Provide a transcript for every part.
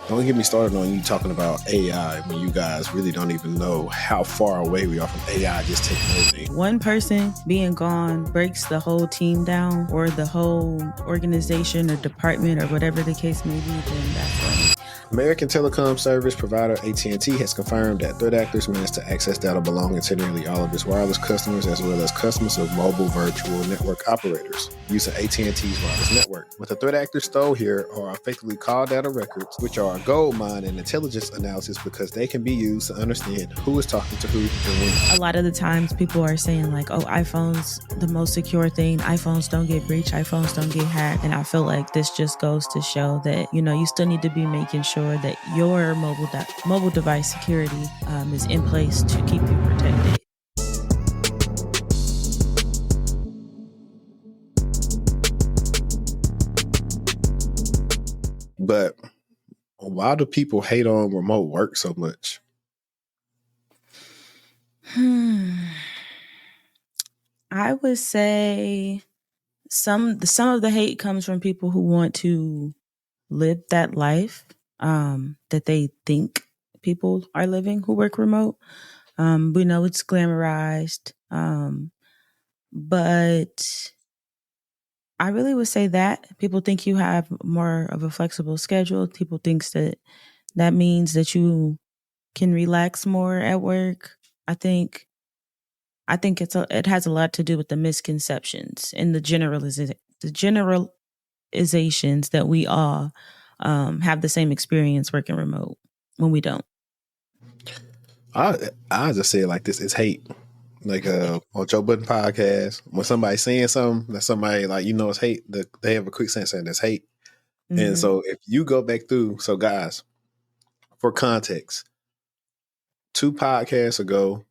Don't get me started on you talking about AI when you guys really don't even know how far away we are from AI just taking everything. One person being gone breaks the whole team down or the whole organization or department or whatever the case may be, then that's when American telecom service provider AT&T has confirmed that threat actors managed to access data belonging to nearly all of its wireless customers as well as customers of mobile virtual network operators using AT&T's wireless network. What the threat actors stole here are effectively call data records, which are a gold mine in intelligence analysis because they can be used to understand who is talking to who and when. a lot of the times people are saying like, oh, iPhone's the most secure thing. iPhones don't get breached. iPhones don't get hacked. And I feel like this just goes to show that, you still need to be making sure that your mobile device security is in place to keep you protected. But why do people hate on remote work so much? I would say some of the hate comes from people who want to live that life that they think people are living who work remote. We know it's glamorized, but I really would say that people think you have more of a flexible schedule. People thinks that means that you can relax more at work. I think it has a lot to do with the misconceptions and the generalizations that we all have the same experience working remote when we don't. I just say it like this: it's hate. Like on Joe Budden podcast, when somebody's saying something that somebody like it's hate, they have a quick sense saying that's hate. Mm-hmm. And so if you go back through, so guys, for context, 2 podcasts ago,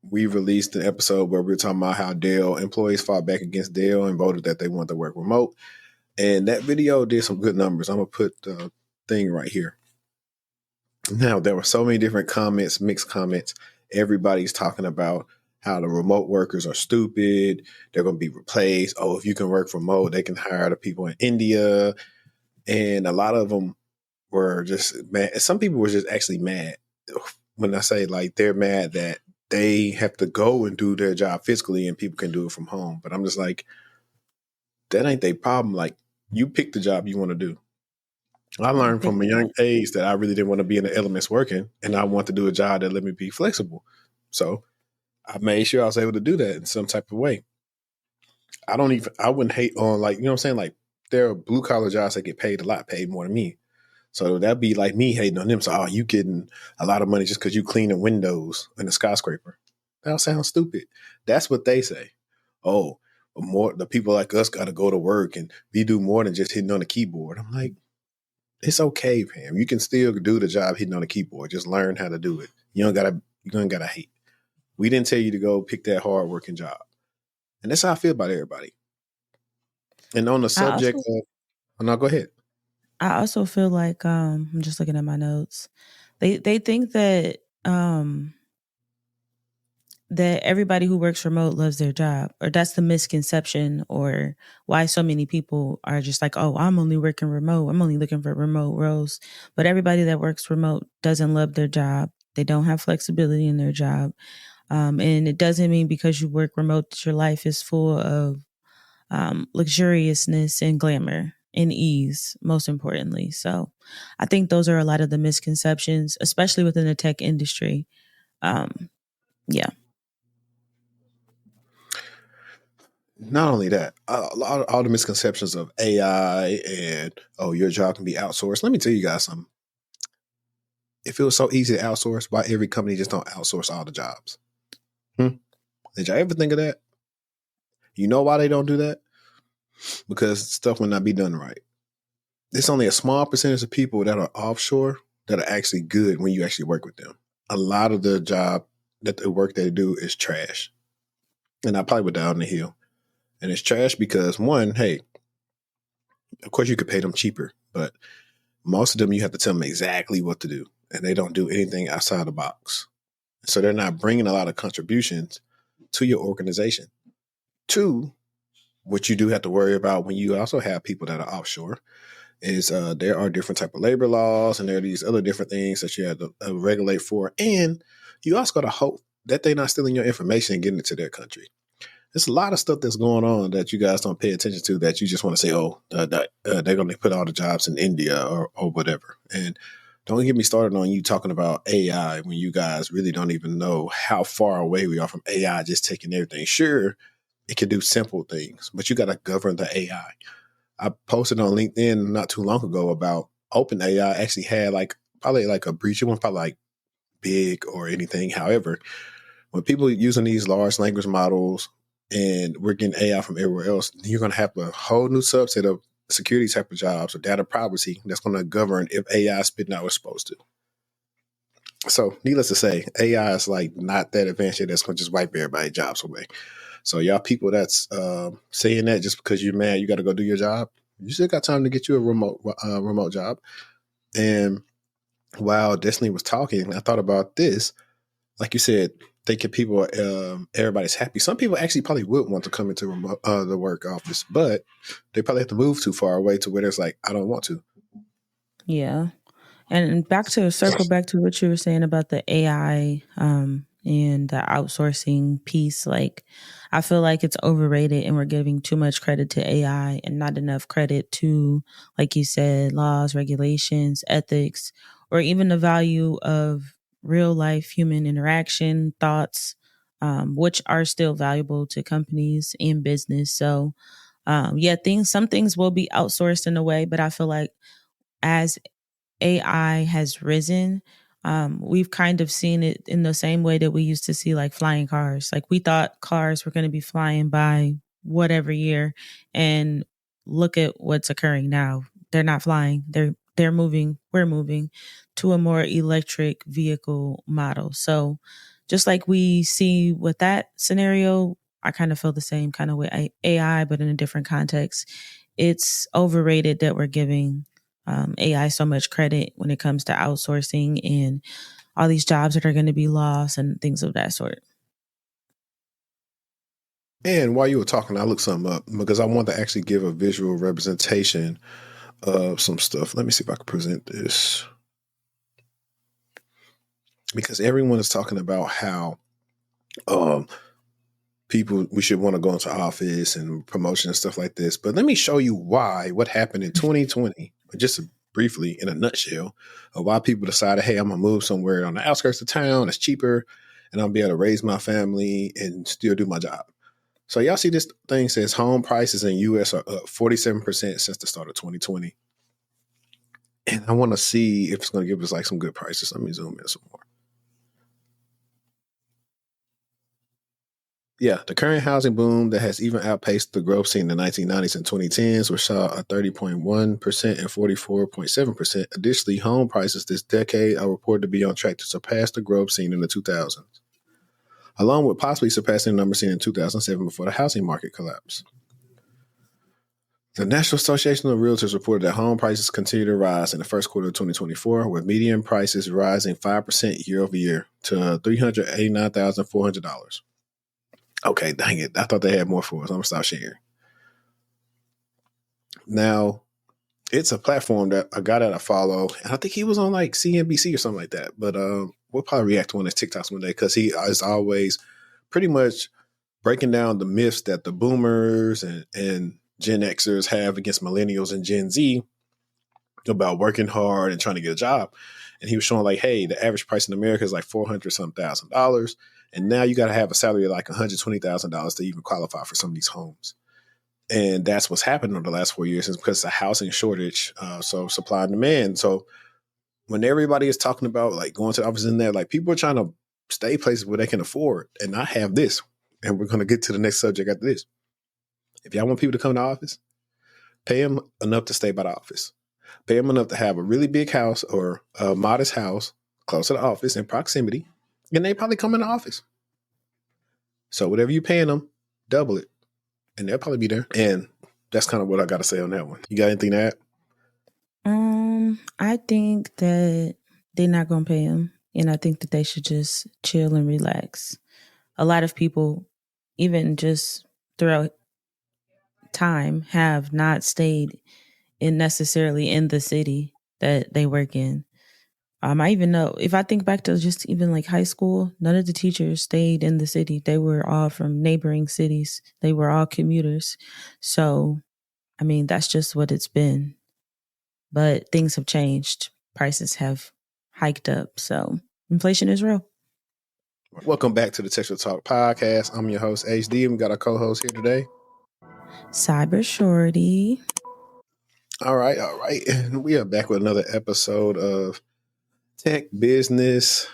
we released an episode where we were talking about how Dell employees fought back against Dell and voted that they wanted to work remote. And that video did some good numbers. I'm gonna put the thing right here. Now there were so many different comments, mixed comments. Everybody's talking about how the remote workers are stupid. They're going to be replaced. Oh, if you can work remote, they can hire the people in India. And a lot of them were just mad. Some people were just actually mad. When I say like they're mad that they have to go and do their job physically and people can do it from home. But I'm just like, that ain't their problem. Like you pick the job you want to do. I learned from a young age that I really didn't want to be in the elements working and I want to do a job that let me be flexible. So I made sure I was able to do that in some type of way. I wouldn't hate on like, what I'm saying? Like there are blue collar jobs that get paid a lot, paid more than me. So that'd be like me hating on them. So, you getting a lot of money just because you cleaning windows in a skyscraper. That sounds stupid. That's what they say. Oh, the people like us got to go to work and we do more than just hitting on the keyboard. I'm like, it's okay, fam. You can still do the job hitting on the keyboard. Just learn how to do it. You don't gotta hate. We didn't tell you to go pick that hard working job. And that's how I feel about everybody. And on the subject no, go ahead. I also feel like I'm just looking at my notes. They think that that everybody who works remote loves their job, or that's the misconception, or why so many people are just like, oh, I'm only working remote. I'm only looking for remote roles. But everybody that works remote doesn't love their job. They don't have flexibility in their job. And it doesn't mean because you work remote that your life is full of luxuriousness and glamour and ease, most importantly. So I think those are a lot of the misconceptions, especially within the tech industry. Yeah. Not only that, all the misconceptions of AI and, oh, your job can be outsourced. Let me tell you guys something. If it was so easy to outsource, why every company just don't outsource all the jobs? Did y'all ever think of that? You know why they don't do that? Because stuff will not be done right. There's only a small percentage of people that are offshore that are actually good when you actually work with them. A lot of the work they do is trash. And I probably would die on the hill. And it's trash because one, hey, of course you could pay them cheaper, but most of them you have to tell them exactly what to do. And they don't do anything outside the box. So they're not bringing a lot of contributions to your organization. 2, what you do have to worry about when you also have people that are offshore is there are different type of labor laws, and there are these other different things that you have to regulate for, and you also got to hope that they're not stealing your information and getting it to their country. There's a lot of stuff that's going on that you guys don't pay attention to, that you just want to say, oh, they're going to put all the jobs in India or whatever. And don't get me started on you talking about AI when you guys really don't even know how far away we are from AI just taking everything. Sure, it can do simple things, but you got to govern the AI. I posted on LinkedIn not too long ago about OpenAI actually had probably a breach. It wasn't probably big or anything. However, when people are using these large language models and we're getting AI from everywhere else, you're going to have a whole new subset of security type of jobs or data privacy that's going to govern if AI is spitting out what's supposed to. So, needless to say, AI is not that advanced yet that's going to just wipe everybody's jobs away. So, y'all people that's saying that just because you're mad, you got to go do your job. You still got time to get you a remote job. And while Destiny was talking, I thought about this. Like you said, thinking people, everybody's happy. Some people actually probably would want to come into the work office, but they probably have to move too far away to where there's I don't want to. Yeah. And circle back to what you were saying about the AI and the outsourcing piece. I feel like it's overrated and we're giving too much credit to AI and not enough credit to, like you said, laws, regulations, ethics, or even the value of real life human interaction, thoughts, which are still valuable to companies and business. So, some things will be outsourced in a way, but I feel like as AI has risen, we've kind of seen it in the same way that we used to see flying cars. We thought cars were going to be flying by whatever year, and look at what's occurring now. They're not flying. They're moving. We're moving to a more electric vehicle model. So, just like we see with that scenario, I kind of feel the same kind of way AI, but in a different context. It's overrated that we're giving AI so much credit when it comes to outsourcing and all these jobs that are going to be lost and things of that sort. And while you were talking, I looked something up because I want to actually give a visual representation of some stuff. Let me see if I can present this. Because everyone is talking about how people, we should want to go into office and promotion and stuff like this. But let me show you what happened in 2020, just briefly in a nutshell, of why people decided, hey, I'm going to move somewhere on the outskirts of town that's cheaper and I'll be able to raise my family and still do my job. So y'all see this thing says home prices in US are up 47% since the start of 2020. And I want to see if it's going to give us some good prices. Let me zoom in some more. Yeah, the current housing boom that has even outpaced the growth seen in the 1990s and 2010s, which saw a 30.1% and 44.7%. Additionally, home prices this decade are reported to be on track to surpass the growth seen in the 2000s, along with possibly surpassing the numbers seen in 2007 before the housing market collapsed. The National Association of Realtors reported that home prices continue to rise in the first quarter of 2024, with median prices rising 5% year over year to $389,400. Okay, dang it. I thought they had more for us. I'm going to stop sharing. Now, it's a platform that a guy that I follow, and I think he was on CNBC or something like that. But we'll probably react to one of his TikToks one day because he is always pretty much breaking down the myths that the boomers and Gen Xers have against millennials and Gen Z about working hard and trying to get a job. And he was showing hey, the average price in America is $400,000. And now you got to have a salary of $120,000 to even qualify for some of these homes. And that's what's happened over the last 4 years is because it's a housing shortage. So supply and demand. So when everybody is talking about going to the office in there, people are trying to stay places where they can afford and not have this. And we're going to get to the next subject after this. If y'all want people to come to the office, pay them enough to stay by the office. Pay them enough to have a really big house or a modest house close to the office in proximity, and they probably come in the office. So whatever you're paying them, double it, and they'll probably be there. And that's kind of what I got to say on that one. You got anything to add? I think that they're not going to pay them, and I think that they should just chill and relax. A lot of people, even just throughout time, have not stayed necessarily in the city that they work in. I even know, if I think back to just even like high school, none of the teachers stayed in the city. They were all from neighboring cities. They were all commuters. So, I mean, that's just what it's been. But things have changed. Prices have hiked up. So, inflation is real. Welcome back to the TechTual Talk podcast. I'm your host, HD, and we got our co-host here today. Cyber Shorty. All right. And we are back with another episode of tech, business,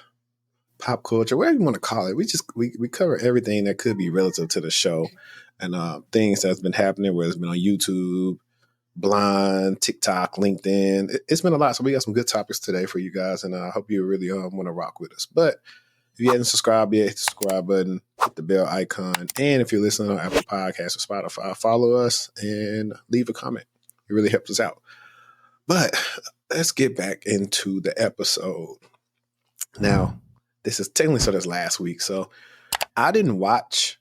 pop culture, whatever you want to call it. We cover everything that could be relative to the show and things that's been happening, whether it's been on YouTube, Blind, TikTok, LinkedIn. It's been a lot. So we got some good topics today for you guys, and I hope you really want to rock with us. But if you haven't subscribed yet, hit the subscribe button, hit the bell icon. And if you're listening on Apple Podcasts or Spotify, follow us and leave a comment. It really helps us out. But let's get back into the episode. Now, this is technically so that's last week. So I didn't watch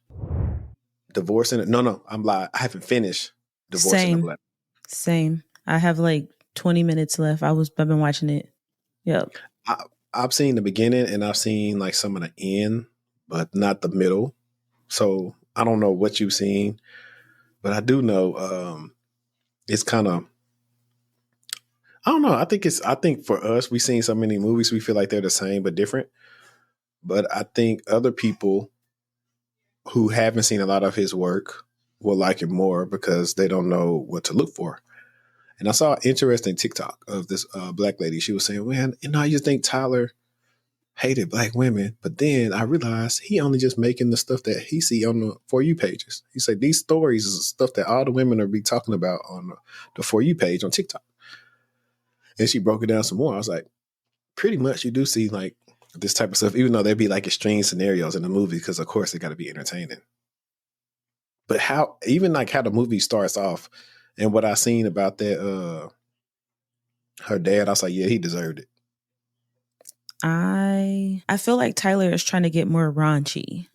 Divorce in it. No, I'm lying. I haven't finished Divorce in the Black. Same. I have like 20 minutes left. I've been watching it. Yep. I've seen the beginning and I've seen like some of the end, but not the middle. So I don't know what you've seen, but I do know it's kind of, I don't know. I think for us, we've seen so many movies, we feel like they're the same but different. But I think other people who haven't seen a lot of his work will like it more because they don't know what to look for. And I saw an interesting TikTok of this black lady. She was saying, man, I just think Tyler hated black women. But then I realized he only just making the stuff that he see on the For You pages. He said these stories is stuff that all the women are be talking about on the For You page on TikTok. And she broke it down some more. I was like, pretty much you do see like this type of stuff, even though there'd be like extreme scenarios in the movie, because of course it got to be entertaining. But how the movie starts off and what I seen about that, her dad, I was like, yeah, he deserved it. I feel like Tyler is trying to get more raunchy.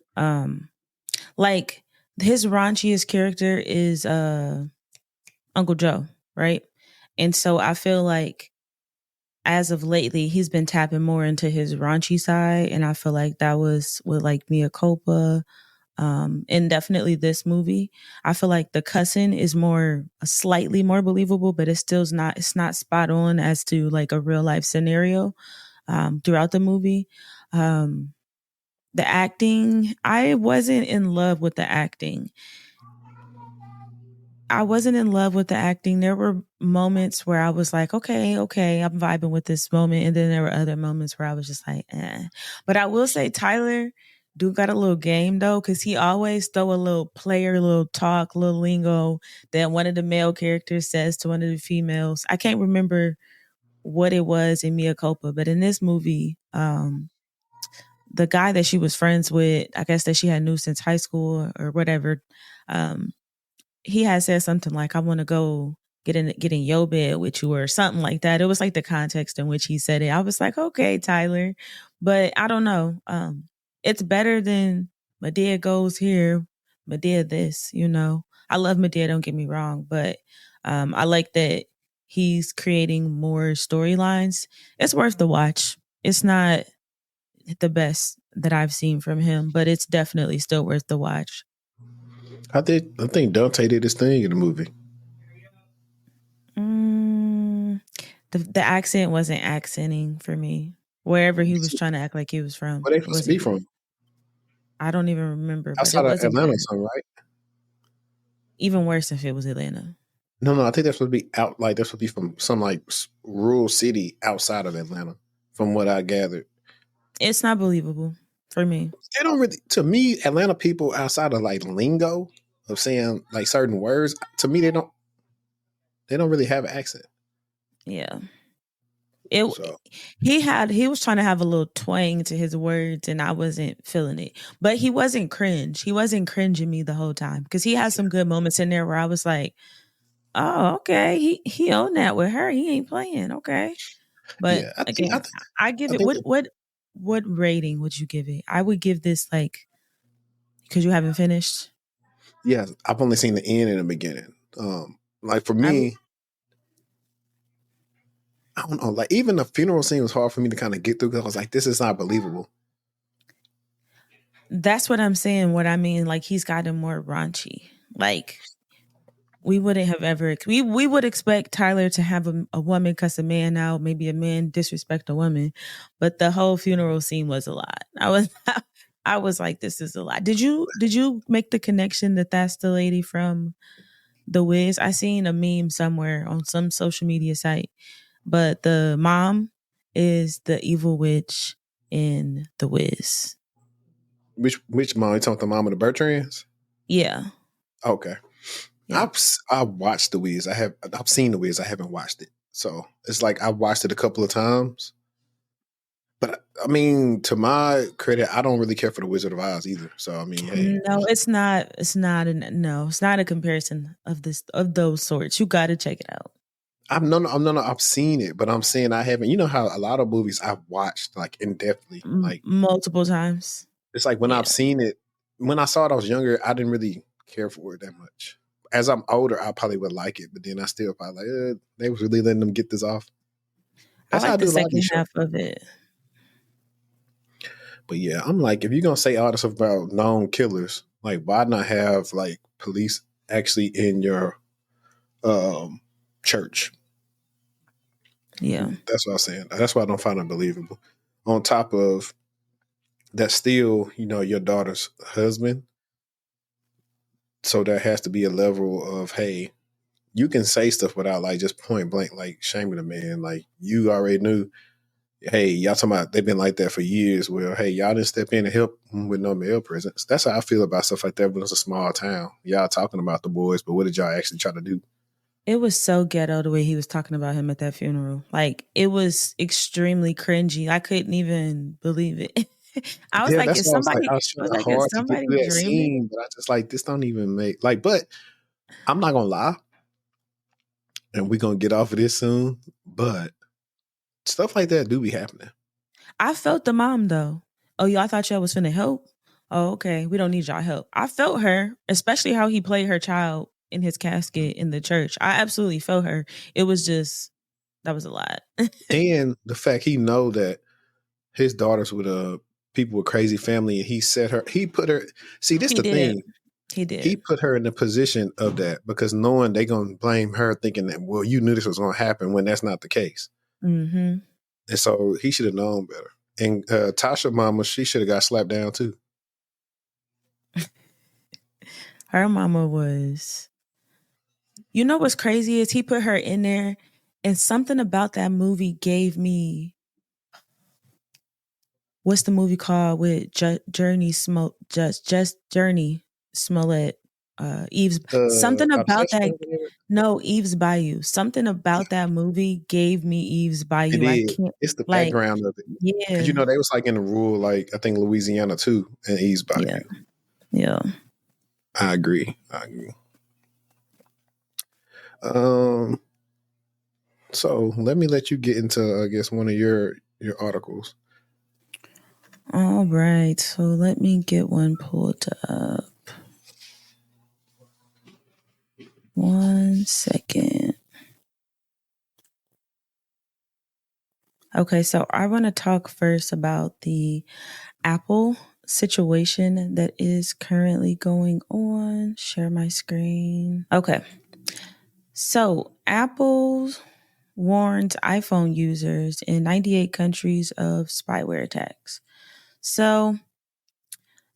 Like his raunchiest character is Uncle Joe, right? And so I feel like as of lately, he's been tapping more into his raunchy side, and I feel like that was with like Mia Culpa, and definitely this movie. I feel like the cussing is slightly more believable, but it's not spot on as to like a real life scenario throughout the movie. The acting, I wasn't in love with the acting. There were moments where I was like, okay, I'm vibing with this moment. And then there were other moments where I was just like, eh. But I will say Tyler do got a little game though, because he always throw a little player, a little talk, a little lingo that one of the male characters says to one of the females. I can't remember what it was in Mia Culpa, but in this movie, the guy that she was friends with, I guess that she had knew since high school or whatever, he had said something like, I want to go get in your bed with you or something like that. It was like the context in which he said it. I was like, okay, Tyler. But I don't know. It's better than Madea goes here, Madea this, I love Madea, don't get me wrong, but I like that he's creating more storylines. It's worth the watch. It's not the best that I've seen from him, but it's definitely still worth the watch. I think Dante did his thing in the movie. The accent wasn't accenting for me. Wherever he was trying to act like he was from. Where they supposed to be from? I don't even remember, but outside it wasn't of Atlanta, good. something, right? Even worse if it was Atlanta. No, I think that's supposed to be out. Like that's supposed to be from some like rural city outside of Atlanta, from what I gathered. It's not believable for me. They don't really. To me, Atlanta people outside of like lingo of saying like certain words, to me they don't really have an accent. Yeah. So. He was trying to have a little twang to his words and I wasn't feeling it. But he wasn't cringe. He wasn't cringing me the whole time because he had some good moments in there where I was like, oh, okay, he owned that with her. He ain't playing. Okay. But yeah, I give it what rating would you give it? I would give this like, because you haven't finished. Yeah, I've only seen the end and the beginning. Like for me, I don't know. Like even the funeral scene was hard for me to kind of get through because I was like, this is not believable. That's what I'm saying. What I mean, like he's gotten more raunchy. Like we wouldn't have ever we would expect Tyler to have a woman cuss a man out, maybe a man disrespect a woman, but the whole funeral scene was a lot. I was like, this is a lot. Did you make the connection that that's the lady from The Wiz? I seen a meme somewhere on some social media site, but the mom is the evil witch in The Wiz. Which mom? You talking about the mom of the Bertrands? Yeah, Okay. yeah. I watched The Wiz. I've seen The Wiz. I haven't watched it. So it's like I watched it a couple of times. But I mean, to my credit, I don't really care for the Wizard of Oz either. So I mean, hey, No, it's not. It's not. No, it's not a comparison of those sorts. You got to check it out no, I've seen it, but I'm saying I haven't. You know how a lot of movies I've watched like in depthly. Like multiple times. it's like when Yeah, I've seen it, when I saw it, I was younger. I didn't really care for it that much. As I'm older, I probably would like it, but then I still probably like they was really letting them get this off. I That's how I like the do a lot of these second shows. half of it. But yeah, I'm like, if you're gonna say all this stuff about known killers, like why not have like police actually in your um church? Yeah, That's what I'm saying. That's why I don't find it believable. On top of that, still, your daughter's husband. So there has to be a level of, hey, you can say stuff without like just point blank, like shaming the man. Like you already knew, hey, y'all talking about they've been like that for years. Well, hey, y'all didn't step in and help with no male presence. That's how I feel about stuff like that when it's a small town. Y'all talking about the boys, but what did y'all actually try to do? it was so ghetto the way he was talking about him at that funeral. Like it was extremely cringy. I couldn't even believe it. I was Yeah, like, that's is why I was like, somebody? I was I trying was like, is hard to get somebody through that dreaming? scene, but I just like this don't even make like. But I'm not gonna lie, and we're gonna get off of this soon. But stuff like that do be happening. I felt the mom though. Oh, y'all thought y'all was finna help? Oh, okay. We don't need y'all help. I felt her, especially how he played her child in his casket in the church. I absolutely felt her. It was just that was a lot. And the fact he know that his daughter's with a people with crazy family, and he put her. See, this He the did. thing. He He did. put her in the position of that because knowing they gonna blame her, thinking that well, you knew this was gonna happen when that's not the case, Mm-hmm. and so he should have known better. And Tasha mama, she should have got slapped down too. Her mama was. You know what's crazy is he put her in there, and something about that movie gave me. What's the movie called with Journey Smoke? Just Journey Smollett, Eve's something about Obsession that. or whatever. No, Eve's Bayou. Something about that movie gave me Eve's It Bayou. I is. can't It's the like, background of it because yeah, they was like in the rural, like I think Louisiana too, and East yeah, Bayou. yeah. I agree. I agree. Um, so let me let you get into, I guess, one of your articles. All right, so let me get one pulled up. 1 second. Okay, so I want to talk first about the Apple situation that is currently going on. Share my screen. Okay. So, Apple warns iPhone users in 98 countries of spyware attacks. So,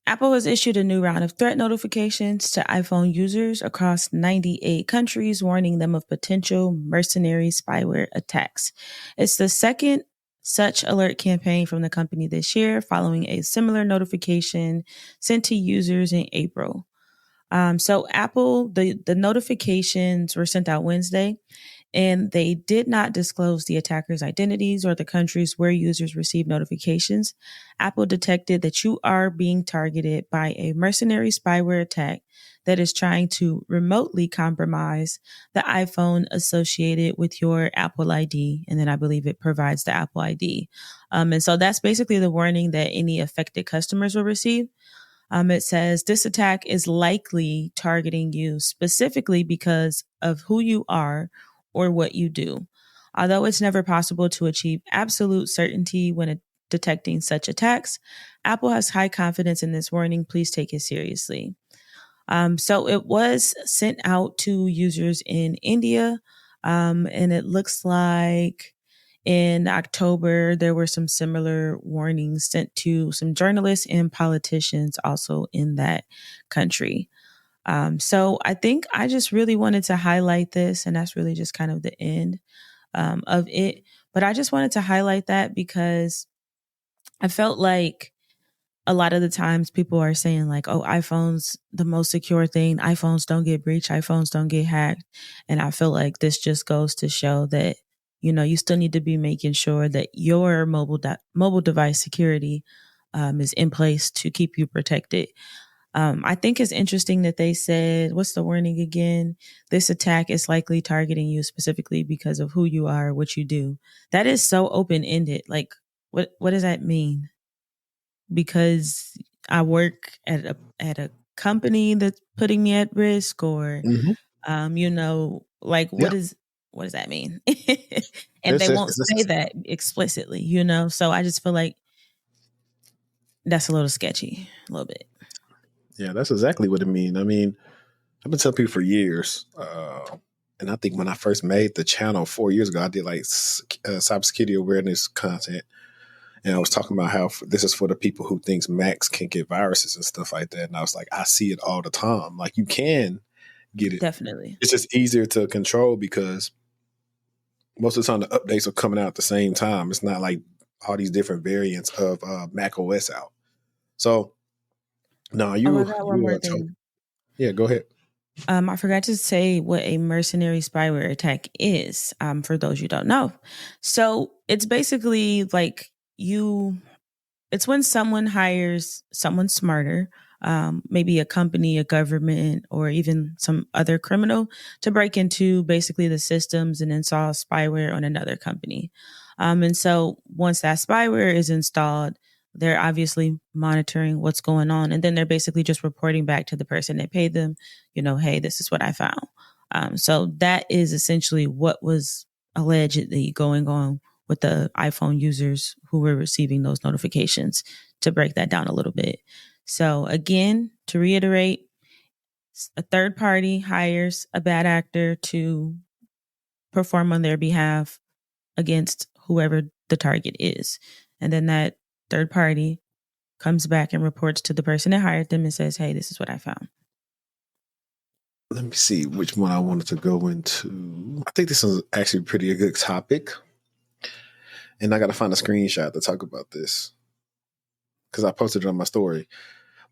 Apple has issued a new round of threat notifications to iPhone users across 98 countries, warning them of potential mercenary spyware attacks. It's the second such alert campaign from the company this year, following a similar notification sent to users in April. So Apple, the notifications were sent out Wednesday, and they did not disclose the attackers' identities or the countries where users received notifications. Apple detected that you are being targeted by a mercenary spyware attack that is trying to remotely compromise the iPhone associated with your Apple ID. And then I believe it provides the Apple ID. And so that's basically the warning that any affected customers will receive. It says this attack is likely targeting you specifically because of who you are or what you do. Although it's never possible to achieve absolute certainty when detecting such attacks, Apple has high confidence in this warning. Please take it seriously. So it was sent out to users in India, and it looks like in October there were some similar warnings sent to some journalists and politicians also in that country. So I think I just really wanted to highlight this, and that's really just kind of the end of it. But I just wanted to highlight that because I felt like a lot of the times people are saying like, oh, iPhone's the most secure thing. iPhones don't get breached. iPhones don't get hacked. And I feel like this just goes to show that, you still need to be making sure that your mobile device security is in place to keep you protected. I think it's interesting that they said, what's the warning again? This attack is likely targeting you specifically because of who you are, what you do. That is so open ended. Like, what does that mean? Because I work at a company that's putting me at risk, or like Yeah, what does that mean? And it's they just, won't it's say just that explicitly, So I just feel like that's a little sketchy, a little bit. yeah, that's exactly what it means. I mean, I've been telling people for years, and I think when I first made the channel 4 years ago, I did like cybersecurity awareness content, and I was talking about how this is for the people who thinks Macs can get viruses and stuff like that. And I was like, I see it all the time. Like you can get it. Definitely. It's just easier to control because most of the time the updates are coming out at the same time. It's not like all these different variants of Mac OS out. So no, Oh, I you got one you more are told. thing. Yeah, go ahead. I forgot to say what a mercenary spyware attack is, for those you don't know. So it's basically like it's when someone hires someone smarter, maybe a company, a government, or even some other criminal to break into basically the systems and install spyware on another company. And so once that spyware is installed, they're obviously monitoring what's going on. And then they're basically just reporting back to the person that paid them, hey, this is what I found. So that is essentially what was allegedly going on with the iPhone users who were receiving those notifications, to break that down a little bit. So again, to reiterate, a third party hires a bad actor to perform on their behalf against whoever the target is. And then that third party comes back and reports to the person that hired them and says, hey, this is what I found. Let me see which one I wanted to go into. I think this is actually pretty a good topic. And I got to find a screenshot to talk about this because I posted it on my story.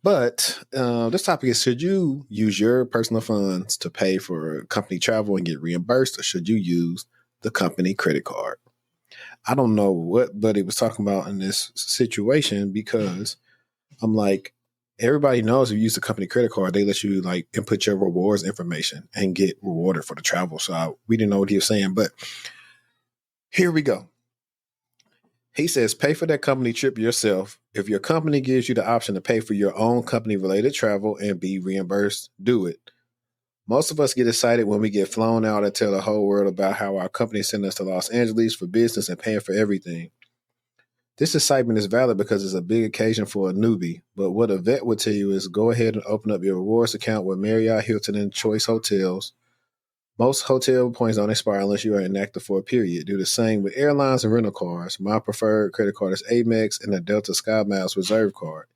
But this topic is: should you use your personal funds to pay for company travel and get reimbursed, or should you use the company credit card? I don't know what Buddy was talking about in this situation because I'm like, everybody knows if you use the company credit card, they let you like input your rewards information and get rewarded for the travel. So we didn't know what he was saying, but here we go. He says, pay for that company trip yourself. If your company gives you the option to pay for your own company related travel and be reimbursed, do it. Most of us get excited when we get flown out and tell the whole world about how our company sent us to Los Angeles for business and paying for everything. This excitement is valid because it's a big occasion for a newbie. But what a vet would tell you is go ahead and open up your rewards account with Marriott, Hilton, and Choice Hotels. Most hotel points don't expire unless you are inactive for a period. Do the same with airlines and rental cars. My preferred credit card is Amex and the Delta SkyMiles Reserve card.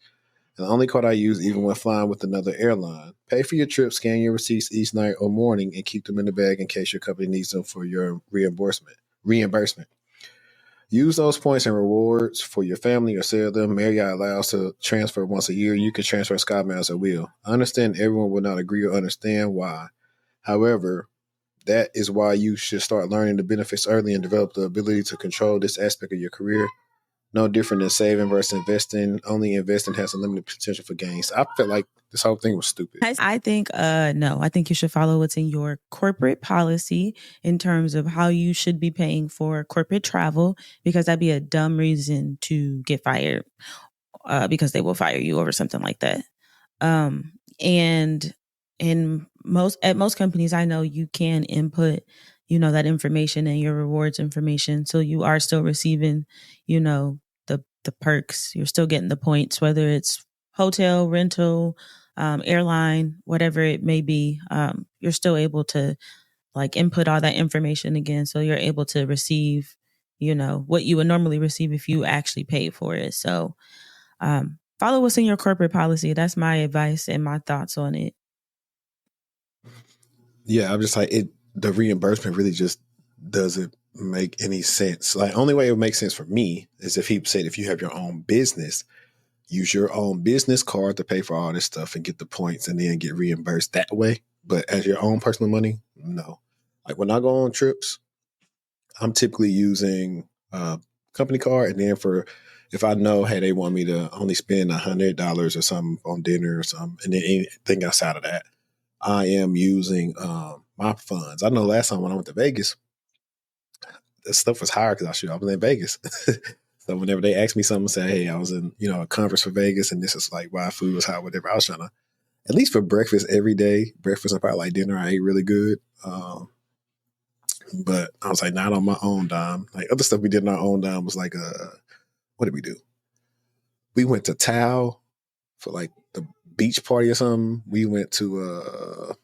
And the only card I use even when flying with another airline. Pay for your trip, scan your receipts each night or morning, and keep them in the bag in case your company needs them for your reimbursement. Use those points and rewards for your family or sell them. Marriott allows to transfer once a year. You can transfer SkyMiles at will. I understand everyone will not agree or understand why. However, that is why you should start learning the benefits early and develop the ability to control this aspect of your career. No different than saving versus investing. Only investing has a limited potential for gains. I felt like this whole thing was stupid. I think no, I think you should follow what's in your corporate policy in terms of how you should be paying for corporate travel, because that'd be a dumb reason to get fired, because they will fire you over something like that. And at most companies I know, you can input that information and your rewards information. So you are still receiving, the perks. You're still getting the points, whether it's hotel, rental, airline, whatever it may be. You're still able to like input all that information again. So you're able to receive, what you would normally receive if you actually paid for it. So follow what's in your corporate policy. That's my advice and my thoughts on it. Yeah, I'm just like the reimbursement really just doesn't make any sense. Like only way it would make sense for me is if he said if you have your own business, use your own business card to pay for all this stuff and get the points and then get reimbursed that way. But as your own personal money, no. Like when I go on trips, I'm typically using a company card, and then for if I know, hey, they want me to only spend $100 or something on dinner or something, and then anything outside of that, I am using my funds. I know last time when I went to Vegas, the stuff was higher because I was in Vegas. So whenever they asked me something, say, hey, I was in a conference for Vegas, and this is like why food was high, whatever. I was trying to at least for breakfast every day. Breakfast and probably like dinner, I ate really good. But I was like, not on my own dime. Like other stuff we did on our own dime was like, what did we do? We went to Tao for like the beach party or something. We went to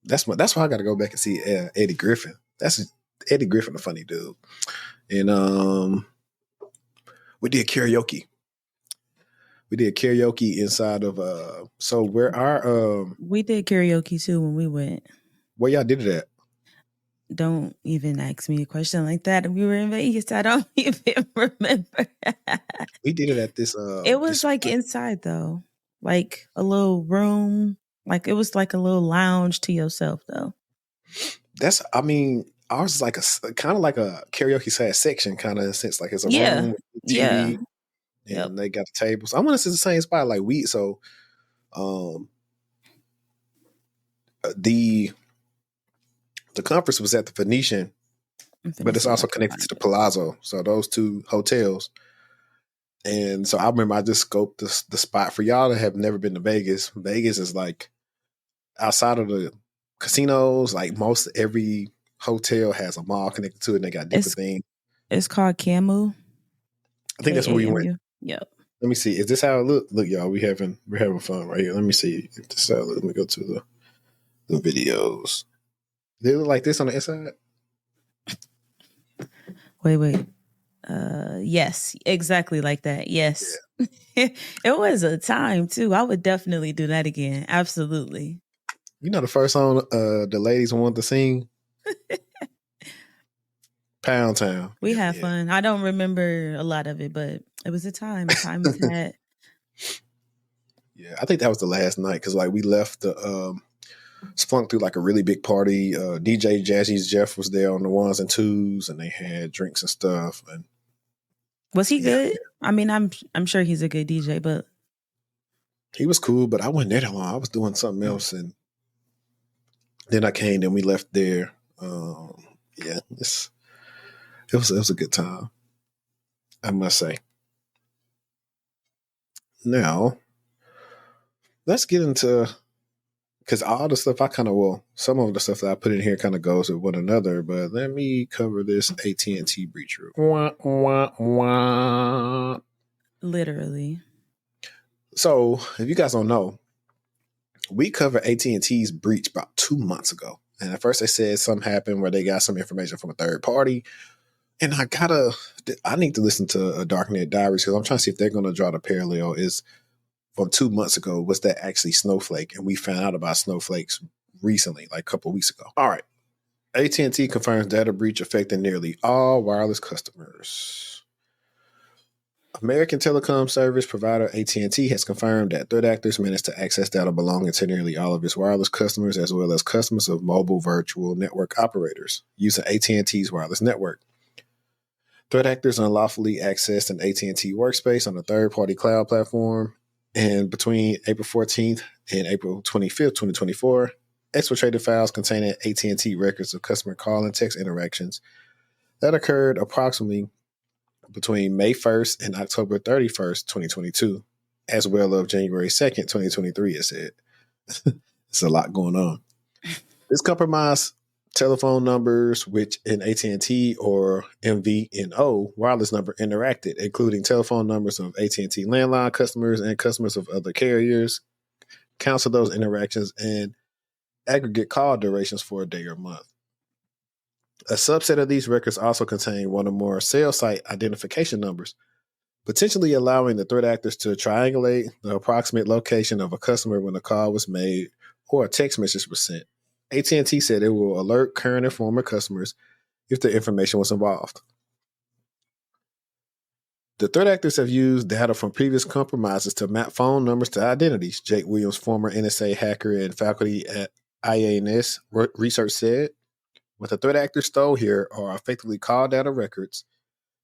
that's why I got to go back and see Eddie Griffin. That's Eddie Griffin, a funny dude. And we did karaoke. We did karaoke inside of so where our we did karaoke too when we went. Where y'all did it at? Don't even ask me a question like that. We were in Vegas. I don't even remember. We did it at this. It was like inside though, like a little room. Like it was like a little lounge to yourself though. Ours is like a kind of like a karaoke section, kind of in a sense, like it's a Yeah. room with Yeah. TV, and they got the tables. I want to say the same spot like we. So, the conference was at the Venetian, but it's also connected to the Palazzo. So those two hotels. And so I remember I just scoped the spot for y'all that have never been to Vegas. Vegas is like outside of the casinos, like most every hotel has a mall connected to it, and they got different things. It's called Camu. I think that's where we went. Yep. Let me see. Is this how it look? Look, y'all, we're having fun right here. Let me see if this how it look. Let me go to the videos. They look like this on the inside. Wait. Yes, exactly like that. Yes. Yeah. It was a time too. I would definitely do that again. Absolutely. You know the first song the ladies wanted to sing? Pound Town. We had fun. I don't remember a lot of it, but it was a time. A time was had. Yeah, I think that was the last night because like we left the splunked through like a really big party. DJ Jazzy's Jeff was there on the ones and twos, and they had drinks and stuff. And was he good? I mean, I'm sure he's a good DJ, but he was cool. But I wasn't there that long. I was doing something else, and then I came. Then we left there. Yeah, it was a good time, I must say. Now, let's get into, because all the stuff some of the stuff that I put in here kind of goes with one another, but let me cover this AT&T breach room. Wah, wah, wah. Literally. So, if you guys don't know, we covered AT&T's breach about 2 months ago. And at first they said something happened where they got some information from a third party. And I need to listen to Darknet Diaries because I'm trying to see if they're going to draw the parallel is from 2 months ago, was that actually Snowflake? And we found out about Snowflakes recently, like a couple of weeks ago. All right. AT&T confirms data breach affecting nearly all wireless customers. American telecom service provider AT&T has confirmed that threat actors managed to access data belonging to nearly all of its wireless customers, as well as customers of mobile virtual network operators using AT&T's wireless network. Threat actors unlawfully accessed an AT&T workspace on a third-party cloud platform, and between April 14th and April 25th, 2024, exfiltrated files containing AT&T records of customer call and text interactions that occurred approximately between May 1st and October 31st, 2022, as well as January 2nd, 2023, it said. It's a lot going on. This compromise telephone numbers, which in AT&T or MVNO wireless number interacted, including telephone numbers of AT&T landline customers and customers of other carriers, counts of those interactions, and aggregate call durations for a day or month. A subset of these records also contain one or more cell site identification numbers, potentially allowing the threat actors to triangulate the approximate location of a customer when a call was made or a text message was sent. AT&T said it will alert current and former customers if the information was involved. The threat actors have used data from previous compromises to map phone numbers to identities, Jake Williams, former NSA hacker and faculty at IANS research said. What the threat actors stole here are effectively call data records,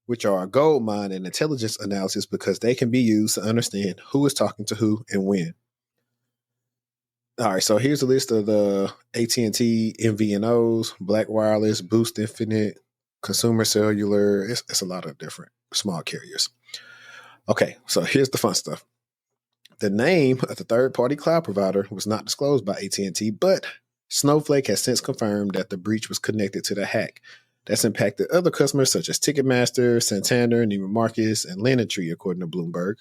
which are a gold mine in intelligence analysis because they can be used to understand who is talking to who and when. All right, so here's a list of the AT&T MVNOs, Black Wireless, Boost Infinite, Consumer Cellular. It's a lot of different small carriers. Okay, so here's the fun stuff. The name of the third-party cloud provider was not disclosed by AT&T, but Snowflake has since confirmed that the breach was connected to the hack that's impacted other customers such as Ticketmaster, Santander, Neiman Marcus, and LendingTree, according to Bloomberg.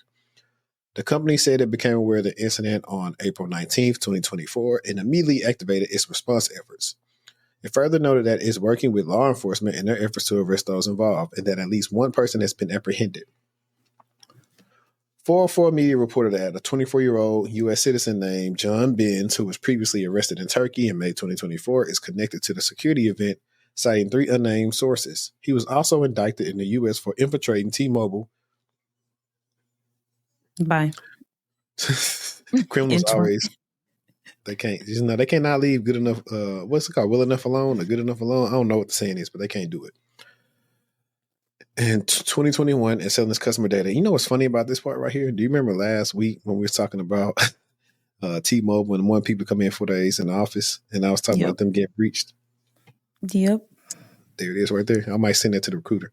The company said it became aware of the incident on April 19th, 2024, and immediately activated its response efforts. It further noted that it's working with law enforcement in their efforts to arrest those involved, and that at least one person has been apprehended. 404 Media reported that a 24-year-old U.S. citizen named John Benz, who was previously arrested in Turkey in May 2024, is connected to the security event, citing 3 unnamed sources. He was also indicted in the U.S. for infiltrating T-Mobile. Bye. Criminals always, they cannot leave good enough, what's it called, well enough alone or good enough alone? I don't know what the saying is, but they can't do it. In 2021 and selling this customer data. You know what's funny about this part right here? Do you remember last week when we were talking about T-Mobile and one people come in 4 days in the office and I was talking about them getting breached? Yep. There it is right there. I might send that to the recruiter.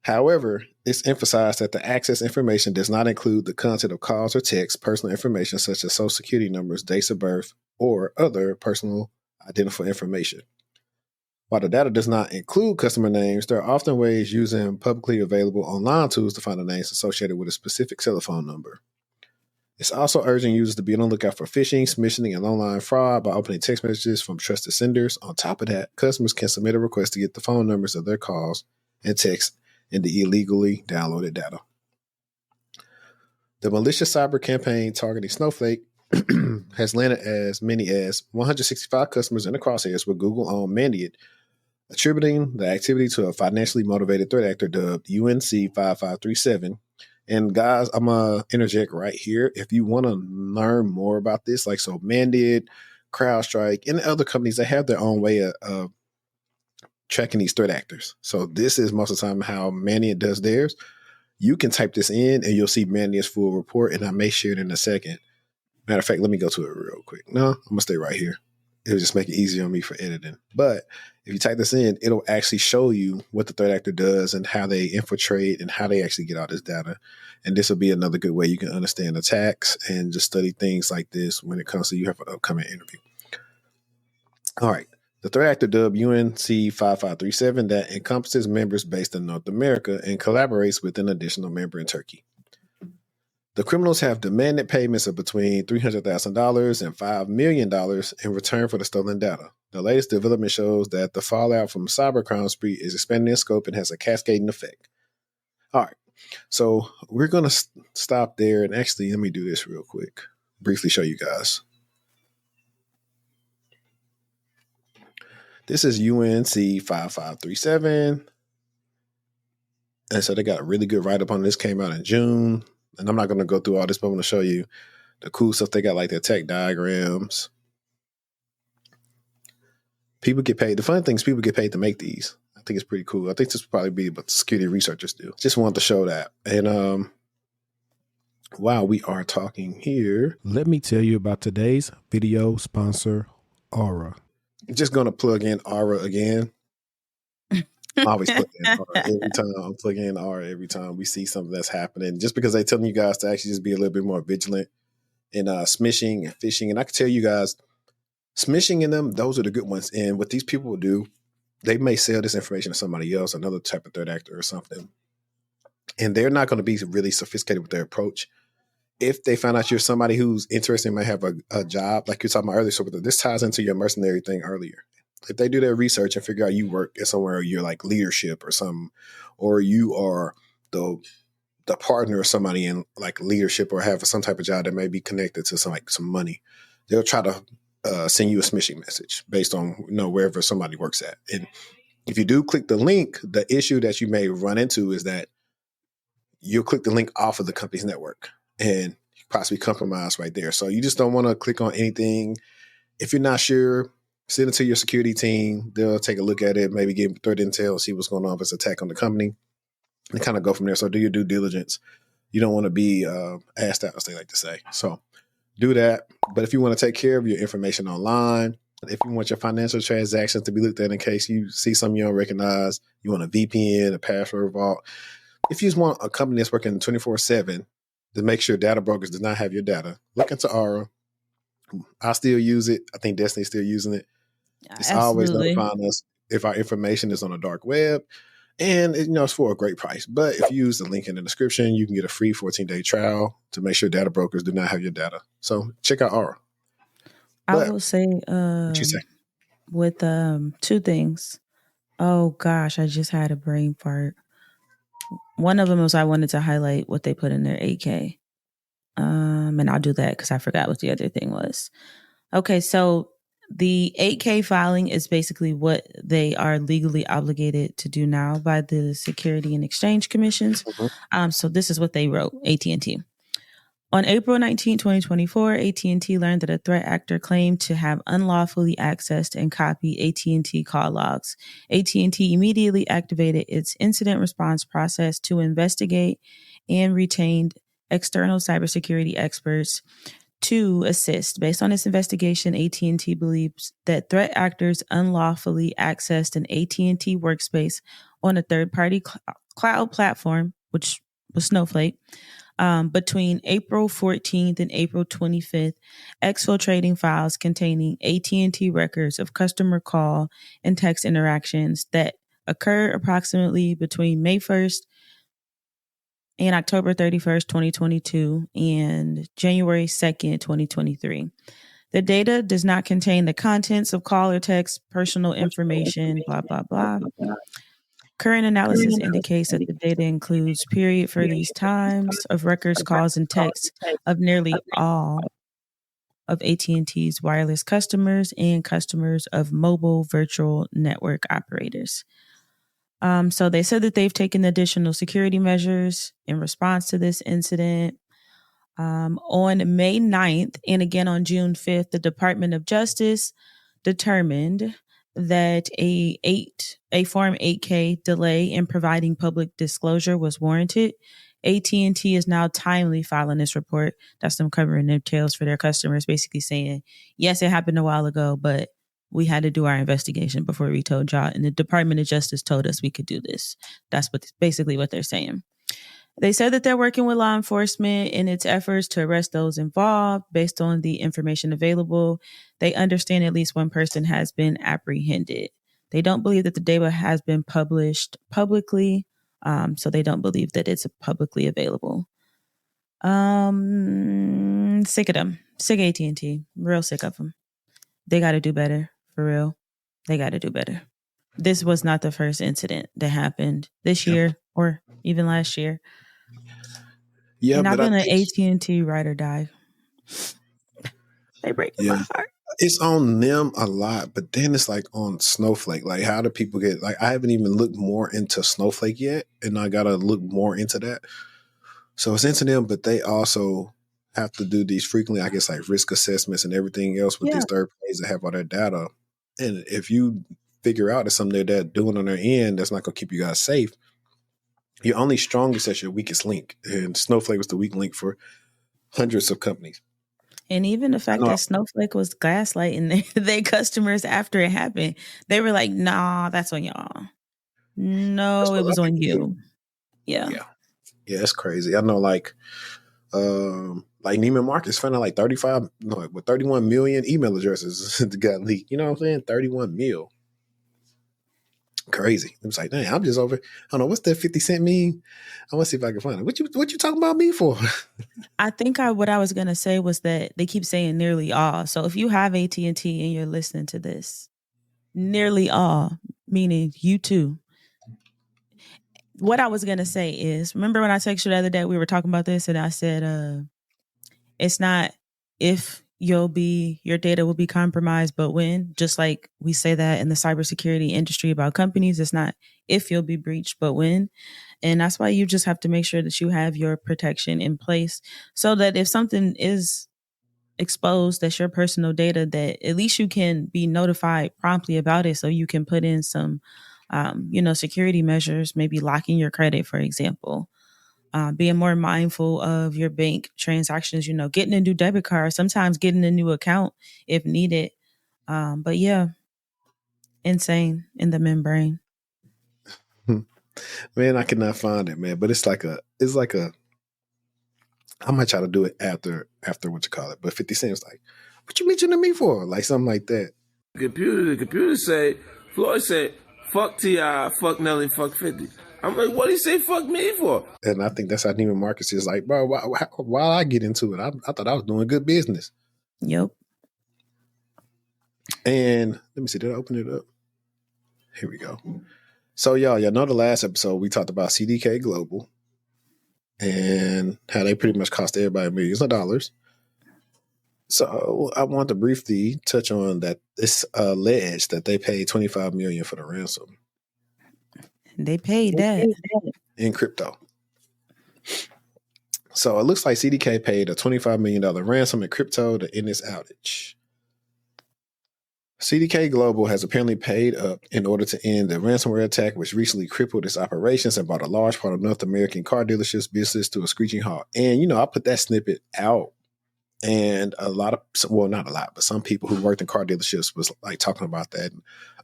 However, it's emphasized that the access information does not include the content of calls or texts, personal information such as social security numbers, dates of birth, or other personal identifiable information. While the data does not include customer names, there are often ways using publicly available online tools to find the names associated with a specific telephone number. It's also urging users to be on the lookout for phishing, smishing, and online fraud by opening text messages from trusted senders. On top of that, customers can submit a request to get the phone numbers of their calls and texts in the illegally downloaded data. The malicious cyber campaign targeting Snowflake has landed as many as 165 customers in the crosshairs with Google-owned Mandiant, attributing the activity to a financially motivated threat actor dubbed UNC5537. And guys, I'm going to interject right here. If you want to learn more about this, like so Mandiant, CrowdStrike, and other companies, they have their own way of tracking these threat actors. So this is most of the time how Mandiant does theirs. You can type this in and you'll see Mandiant's full report, and I may share it in a second. Matter of fact, let me go to it real quick. No, I'm going to stay right here. It'll just make it easier on me for editing. But if you type this in, it'll actually show you what the threat actor does and how they infiltrate and how they actually get all this data. And this will be another good way you can understand attacks and just study things like this when it comes to you have an upcoming interview. All right. The threat actor dubbed UNC5537 that encompasses members based in North America and collaborates with an additional member in Turkey. The criminals have demanded payments of between $300,000 and $5 million in return for the stolen data. The latest development shows that the fallout from cybercrime spree is expanding in scope and has a cascading effect. All right, so we're going to stop there. And actually, let me do this real quick. Briefly show you guys. This is UNC 5537. And so they got a really good write-up on this. Came out in June. And I'm not going to go through all this, but I'm going to show you the cool stuff they got, like their tech diagrams. People get paid. The fun thing is people get paid to make these. I think it's pretty cool. I think this would probably be what security researchers do. Just wanted to show that. And while we are talking here, let me tell you about today's video sponsor, Aura. I'm just going to plug in Aura again. I always plug in Aura every time. I'm plugging in Aura every time we see something that's happening. Just because they're telling you guys to actually just be a little bit more vigilant in smishing and phishing. And I can tell you guys, Smishing in them, those are the good ones. And what these people will do, they may sell this information to somebody else, another type of third actor or something. And they're not going to be really sophisticated with their approach. If they find out you're somebody who's interested and might have a job, like you're talking about earlier, so this ties into your mercenary thing earlier. If they do their research and figure out you work at somewhere, you're like leadership or something, or you are the partner of somebody in like leadership or have some type of job that may be connected to some money, they'll try to send you a smishing message based on wherever somebody works at. And if you do click the link, the issue that you may run into is that you'll click the link off of the company's network and possibly compromise right there. So you just don't want to click on anything. If you're not sure, send it to your security team. They'll take a look at it, maybe give threat intel, see what's going on if it's an attack on the company, and kind of go from there. So do your due diligence. You don't want to be asked out, as they like to say. So do that. But if you want to take care of your information online, if you want your financial transactions to be looked at in case you see something you don't recognize, you want a VPN, a password vault. If you just want a company that's working 24/7 to make sure data brokers do not have your data, look into Aura. I still use it. I think Destiny's still using it. It's always Absolutely. notifying us if our information is on the dark web. And it's for a great price. But if you use the link in the description, you can get a free 14-day trial to make sure data brokers do not have your data. So check out Aura. I will say What you say? with two things. Oh gosh, I just had a brain fart. One of them was I wanted to highlight what they put in their 8K. And I'll do that because I forgot what the other thing was. Okay, so the 8K filing is basically what they are legally obligated to do now by the Security and Exchange Commissions. So this is what they wrote, AT&T. On April 19, 2024, AT&T learned that a threat actor claimed to have unlawfully accessed and copied AT&T call logs. AT&T immediately activated its incident response process to investigate and retained external cybersecurity experts to assist. Based on its investigation, AT&T believes that threat actors unlawfully accessed an AT&T workspace on a third-party cloud platform, which was Snowflake, between April 14th and April 25th, exfiltrating files containing AT&T records of customer call and text interactions that occurred approximately between May 1st and October 31st, 2022, and January 2nd, 2023. The data does not contain the contents of call or text, personal information, blah, blah, blah. Current analysis indicates that the data includes period for these times of records, calls, and texts of nearly all of AT&T's wireless customers and customers of mobile virtual network operators. So they said that they've taken additional security measures in response to this incident. On May 9th and again on June 5th, the Department of Justice determined that a Form 8K delay in providing public disclosure was warranted. AT&T is now timely filing this report. That's them covering their tails for their customers, basically saying, yes, it happened a while ago, but we had to do our investigation before we told y'all. And the Department of Justice told us we could do this. That's basically what they're saying. They said that they're working with law enforcement in its efforts to arrest those involved based on the information available. They understand at least one person has been apprehended. They don't believe that the data has been published publicly, so they don't believe that it's publicly available. Sick of them. Sick of AT&T. Real sick of them. They got to do better, for real. They got to do better. This was not the first incident that happened this year or even last year. Yeah, and I've but been an AT&T ride or die. They break my heart. It's on them a lot, but then it's like on Snowflake. Like, how do people get? Like, I haven't even looked more into Snowflake yet, and I gotta look more into that. So it's into them, but they also have to do these frequently, I guess, like risk assessments and everything else with these third parties that have all their data. And if you figure out that something they're doing on their end that's not gonna keep you guys safe, you're only strongest at your weakest link. And Snowflake was the weak link for hundreds of companies. And even the fact that Snowflake was gaslighting their customers after it happened, they were like, nah, that's on y'all. No, it was on you. Yeah. Yeah, it's crazy. I know, like, like Neiman Marcus found out like 31 million email addresses got leaked. You know what I'm saying? 31 mil. Crazy. It was like, dang, I'm just over. I don't know what's that 50 cent mean. I want to see if I can find it. What you talking about me for? I think what I was gonna say was that they keep saying nearly all. So if you have AT&T and you're listening to this, nearly all, meaning you too. What I was gonna say is, remember when I texted you the other day, we were talking about this, and I said, it's not if your data will be compromised, but when. Just like we say that in the cybersecurity industry about companies, it's not if you'll be breached, but when. And that's why you just have to make sure that you have your protection in place, so that if something is exposed, that's your personal data, that at least you can be notified promptly about it, so you can put in some security measures, maybe locking your credit, for example, being more mindful of your bank transactions, getting a new debit card, sometimes getting a new account if needed. But yeah, insane in the membrane. Man, I cannot find it, man. But it's like a I might try to do it after what you call it. But 50 Cent was like, what you mentioning me for? Like something like that. The computer say, Floyd said, fuck T.I., fuck Nelly, fuck 50. I'm like, what do you say fuck me for? And I think that's how Neiman Marcus is like, bro, why I get into it? I thought I was doing good business. Yep. And let me see, did I open it up? Here we go. So y'all know the last episode we talked about CDK Global and how they pretty much cost everybody millions of dollars. So I want to briefly touch on that. It's alleged that they paid $25 million for the ransom. They paid that in crypto. So it looks like CDK paid a $25 million ransom in crypto to end this outage. CDK Global has apparently paid up in order to end the ransomware attack, which recently crippled its operations and brought a large part of North American car dealerships business to a screeching halt. And, I put that snippet out, and a lot of, well, not a lot, but some people who worked in car dealerships was like talking about that and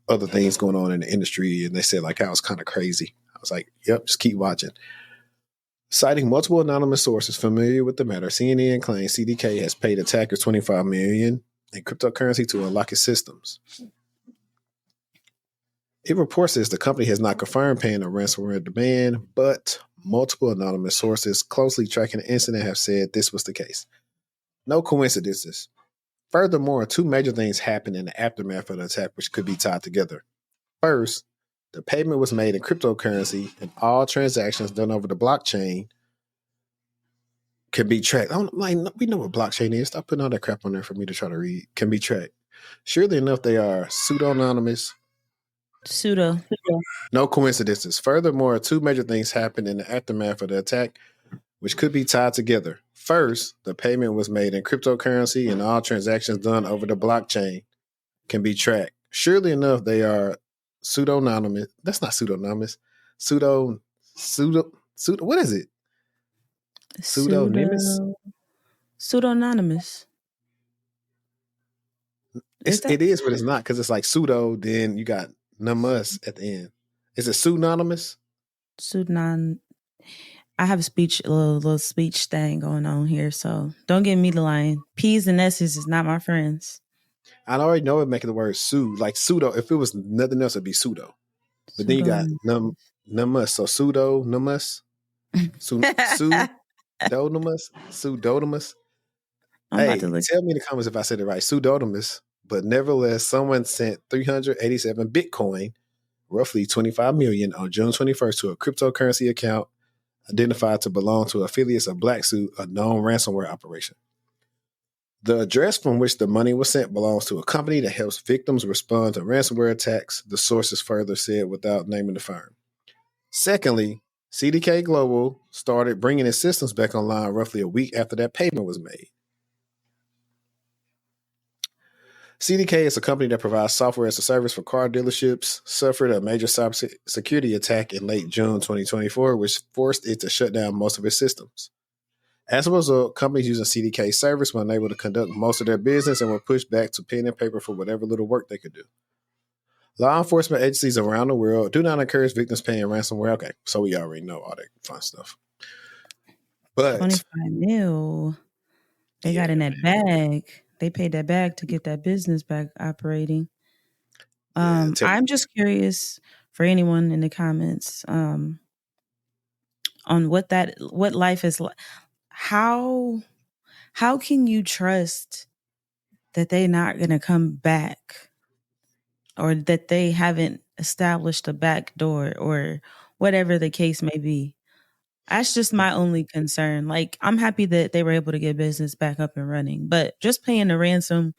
other things going on in the industry. And they said like, I was kind of crazy. I was like, yep, just keep watching. Citing multiple anonymous sources familiar with the matter, CNN claims CDK has paid attackers $25 million in cryptocurrency to unlock its systems. It reports this the company has not confirmed paying a ransomware demand, but multiple anonymous sources closely tracking the incident have said this was the case. No coincidences. Furthermore, two major things happened in the aftermath of the attack which could be tied together. First, the payment was made in cryptocurrency and all transactions done over the blockchain can be tracked. We know what blockchain is. Stop putting all that crap on there for me to try to read. Can be tracked. Surely enough, they are pseudo-anonymous. Pseudo. No coincidences. Furthermore, two major things happened in the aftermath of the attack, which could be tied together. First, the payment was made in cryptocurrency and all transactions done over the blockchain can be tracked. Surely enough, they are pseudo-anonymous. That's not pseudo-anonymous. Pseudo, what is it? Pseudonymous? Pseudo-anonymous. It is, but it's not, because it's like pseudo, then you got numus at the end. Is it pseudonymous? Pseudonym. I have a little speech thing going on here, so don't give me the line. P's and S's is not my friends. I already know it making the word like pseudo. If it was nothing else, it'd be pseudo. But then you got numus, so pseudo-numus, pseudonymous. Hey, tell me in the comments if I said it right. Pseudonymous, but nevertheless, someone sent 387 Bitcoin, roughly 25 million, on June 21st to a cryptocurrency account identified to belong to affiliates of Black Suit, a known ransomware operation. The address from which the money was sent belongs to a company that helps victims respond to ransomware attacks, the sources further said without naming the firm. Secondly, CDK Global started bringing its systems back online roughly a week after that payment was made. CDK is a company that provides software as a service for car dealerships, suffered a major cybersecurity attack in late June 2024, which forced it to shut down most of its systems. As a result, companies using CDK service were unable to conduct most of their business and were pushed back to pen and paper for whatever little work they could do. Law enforcement agencies around the world do not encourage victims paying ransomware. Okay, so we already know all that fun stuff. But 25 mil. They got in that bag. They paid that bag to get that business back operating. I'm just curious for anyone in the comments on what life is like. How can you trust that they're not going to come back, or that they haven't established a back door, or whatever the case may be? That's just my only concern. Like, I'm happy that they were able to get business back up and running, but just paying the ransom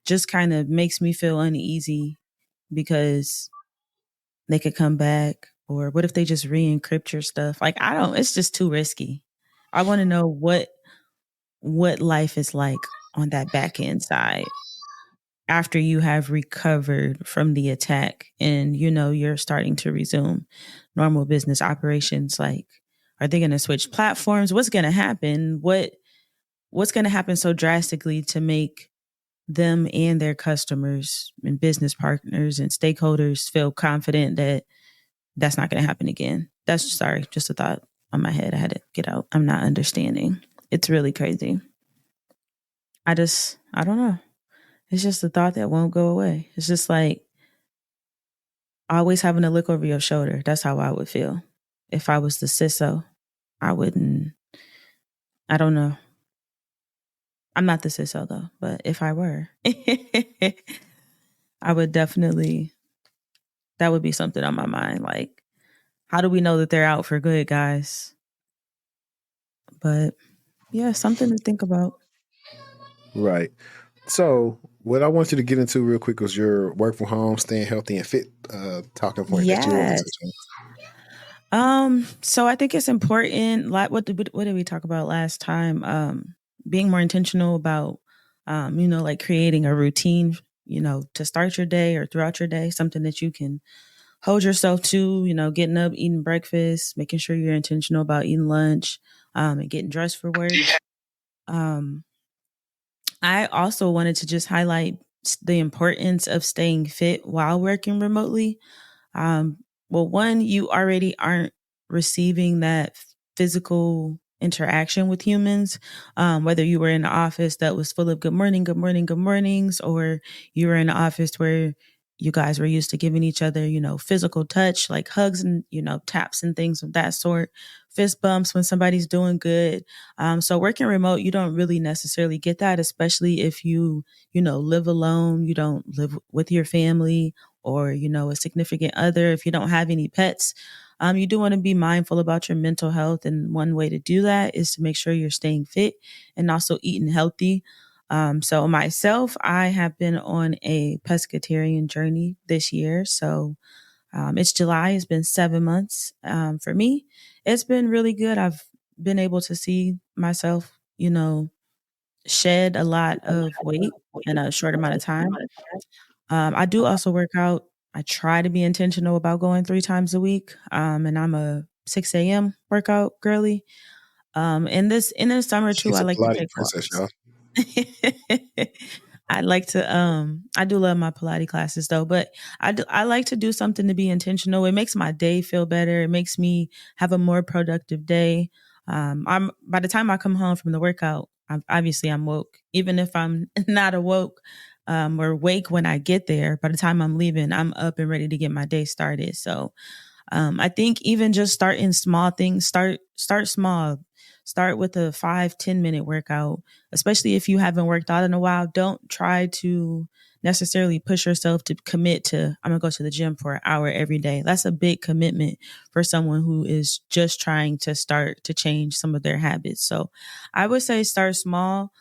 just kind of makes me feel uneasy, because they could come back. Or what if they just re-encrypt your stuff? Like, it's just too risky. I want to know what life is like on that back end side after you have recovered from the attack, and you're starting to resume normal business operations. Like, are they going to switch platforms? What's going to happen? What's going to happen so drastically to make them and their customers and business partners and stakeholders feel confident that that's not going to happen again? That's just a thought on my head. I had to get out. I'm not understanding. It's really crazy. I don't know. It's just a thought that won't go away. It's just like always having to look over your shoulder. That's how I would feel if I was the CISO. I don't know. I'm not the CISO though, but if I were, I would definitely, that would be something on my mind. Like, how do we know that they're out for good, guys? But yeah, something to think about. Right. So what I want you to get into real quick was your work from home, staying healthy and fit talking point that you wanted to touch on. So I think it's important. Like, what did we talk about last time? Being more intentional about, like creating a routine, to start your day or throughout your day, something that you can hold yourself to, getting up, eating breakfast, making sure you're intentional about eating lunch, and getting dressed for work. I also wanted to just highlight the importance of staying fit while working remotely. Well, one, you already aren't receiving that physical interaction with humans, whether you were in an office that was full of good morning, good morning, good mornings, or you were in an office where you guys were used to giving each other, physical touch, like hugs and, taps and things of that sort, fist bumps when somebody's doing good. So working remote, you don't really necessarily get that, especially if you live alone, you don't live with your family or, a significant other. If you don't have any pets, you do want to be mindful about your mental health. And one way to do that is to make sure you're staying fit and also eating healthy. So myself, I have been on a pescatarian journey this year. So it's July. It's been 7 months. For me, it's been really good. I've been able to see myself, shed a lot of weight in a short amount of time. I do also work out. I try to be intentional about going 3 times a week. And I'm a 6 a.m. workout girly. In the summer too, She's I a like to Pilates take princess, walks. y'all. I like to I do love my Pilates classes though, but I like to do something to be intentional. It makes my day feel better. It makes me have a more productive day. I'm by the time I come home from the workout, I'm woke. Even if I'm not awoke or awake when I get there, by the time I'm leaving, I'm up and ready to get my day started. So I think even just starting small things, start small. Start with a 5-10 minute workout, especially if you haven't worked out in a while. Don't try to necessarily push yourself to commit to, I'm going to go to the gym for an hour every day. That's a big commitment for someone who is just trying to start to change some of their habits. So I would say start small.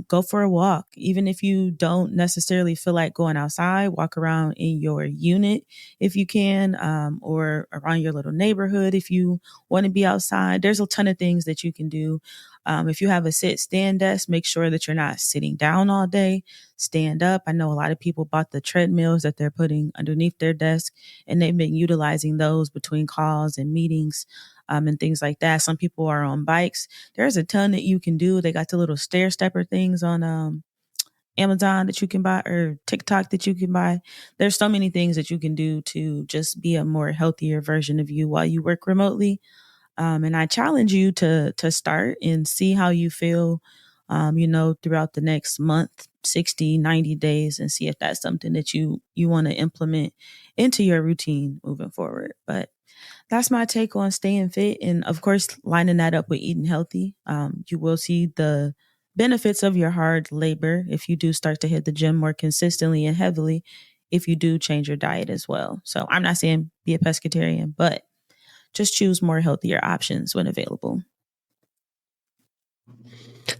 Go for a walk. Even if you don't necessarily feel like going outside, walk around in your unit if you can, or around your little neighborhood if you want to be outside. There's a ton of things that you can do. If you have a stand desk, make sure that you're not sitting down all day. Stand up. I know a lot of people bought the treadmills that they're putting underneath their desk, and they've been utilizing those between calls and meetings. And things like that. Some people are on bikes. There's a ton that you can do. They got the little stair stepper things on Amazon that you can buy, or TikTok that you can buy. There's so many things that you can do to just be a more healthier version of you while you work remotely. And I challenge you to start and see how you feel, throughout the next month, 60, 90 days, and see if that's something that you want to implement into your routine moving forward. But that's my take on staying fit. And of course, lining that up with eating healthy. You will see the benefits of your hard labor if you do start to hit the gym more consistently and heavily, if you do change your diet as well. So I'm not saying be a pescatarian, but just choose more healthier options when available.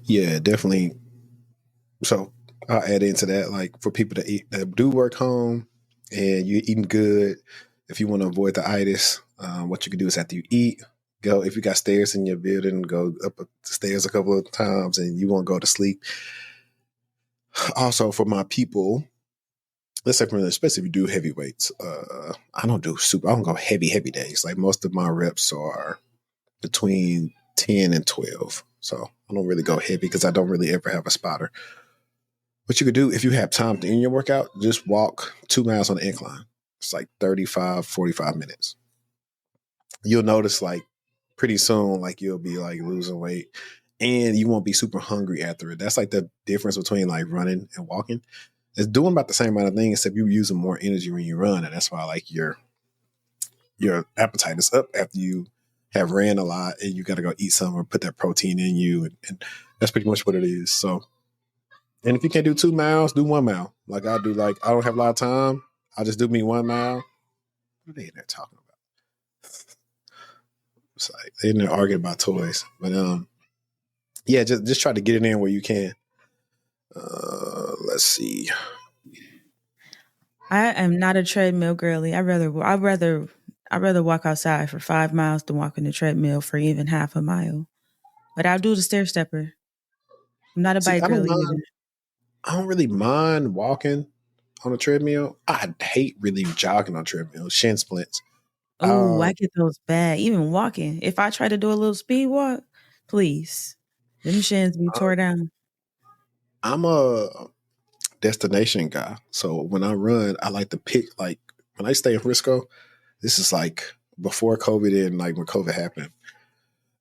Yeah, definitely. So I'll add into that, like for people that do work home and you're eating good, if you want to avoid the itis, what you can do is after you eat, go, if you got stairs in your building, go up the stairs a couple of times and you won't go to sleep. Also for my people, let's say, especially if you do heavy weights, I don't go heavy days. Like most of my reps are between 10 and 12. So I don't really go heavy because I don't really ever have a spotter. What you could do if you have time to end your workout, just walk 2 miles on the incline. It's like 35, 45 minutes. You'll notice like pretty soon, like you'll be like losing weight and you won't be super hungry after it. That's like the difference between like running and walking. It's doing about the same amount of things, except you're using more energy when you run. And that's why like your appetite is up after you have ran a lot and you got to go eat some or put that protein in you. And that's pretty much what it is. So, and if you can't do 2 miles, do 1 mile. Like I do, like I don't have a lot of time. I'll just do me 1 mile. What are they in there talking about? It's like they're in there arguing about toys. But yeah, just try to get it in where you can. Let's see. I am not a treadmill girly. I'd rather walk outside for 5 miles than walk on the treadmill for even half a mile. But I'll do the stair stepper. I'm not a See, bike girl either. I don't really mind walking on a treadmill. I hate really jogging on treadmill. Shin splints. Oh, I get those bad. Even walking. If I try to do a little speed walk, please. Them shins be tore down. I'm a destination guy. So when I run, I like to pick, like when I stay in Frisco, this is like before COVID and like when COVID happened,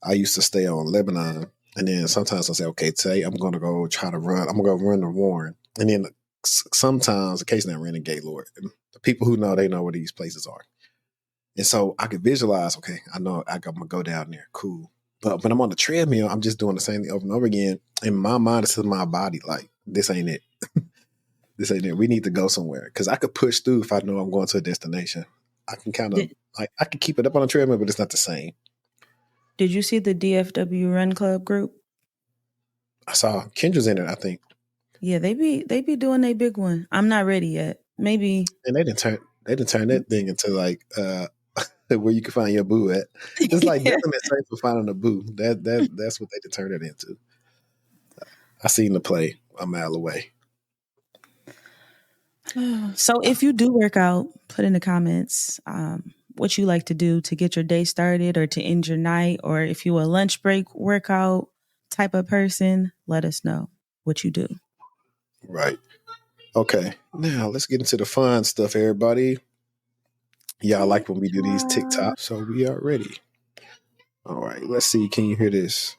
I used to stay on Lebanon. And then sometimes I say, okay, today I'm going to go try to run. I'm going to go run the Warren. And then sometimes, occasionally I ran in Gaylord. And the people who know, they know where these places are. And so I could visualize, okay, I know I'm going to go down there. Cool. But when I'm on the treadmill, I'm just doing the same thing over and over again. And my mind is to my body, like, this ain't it. This ain't it. We need to go somewhere. Because I could push through if I know I'm going to a destination. I can kind of, like, I can keep it up on the treadmill, but it's not the same. Did you see the DFW Run Club group? I saw Kendra's in it, I think. Yeah, they be doing a big one. I'm not ready yet. Maybe. And they didn't turn that thing into like where you can find your boo at. It's like nothing that's safe for finding a boo. That's what they did turn it into. I seen the play a mile away. So if you do work out, put in the comments what you like to do to get your day started or to end your night, or if you a lunch break workout type of person, let us know what you do. Right. Okay. Now let's get into the fun stuff, everybody. Y'all like when we do these TikToks, so we are ready. All right. Let's see. Can you hear this?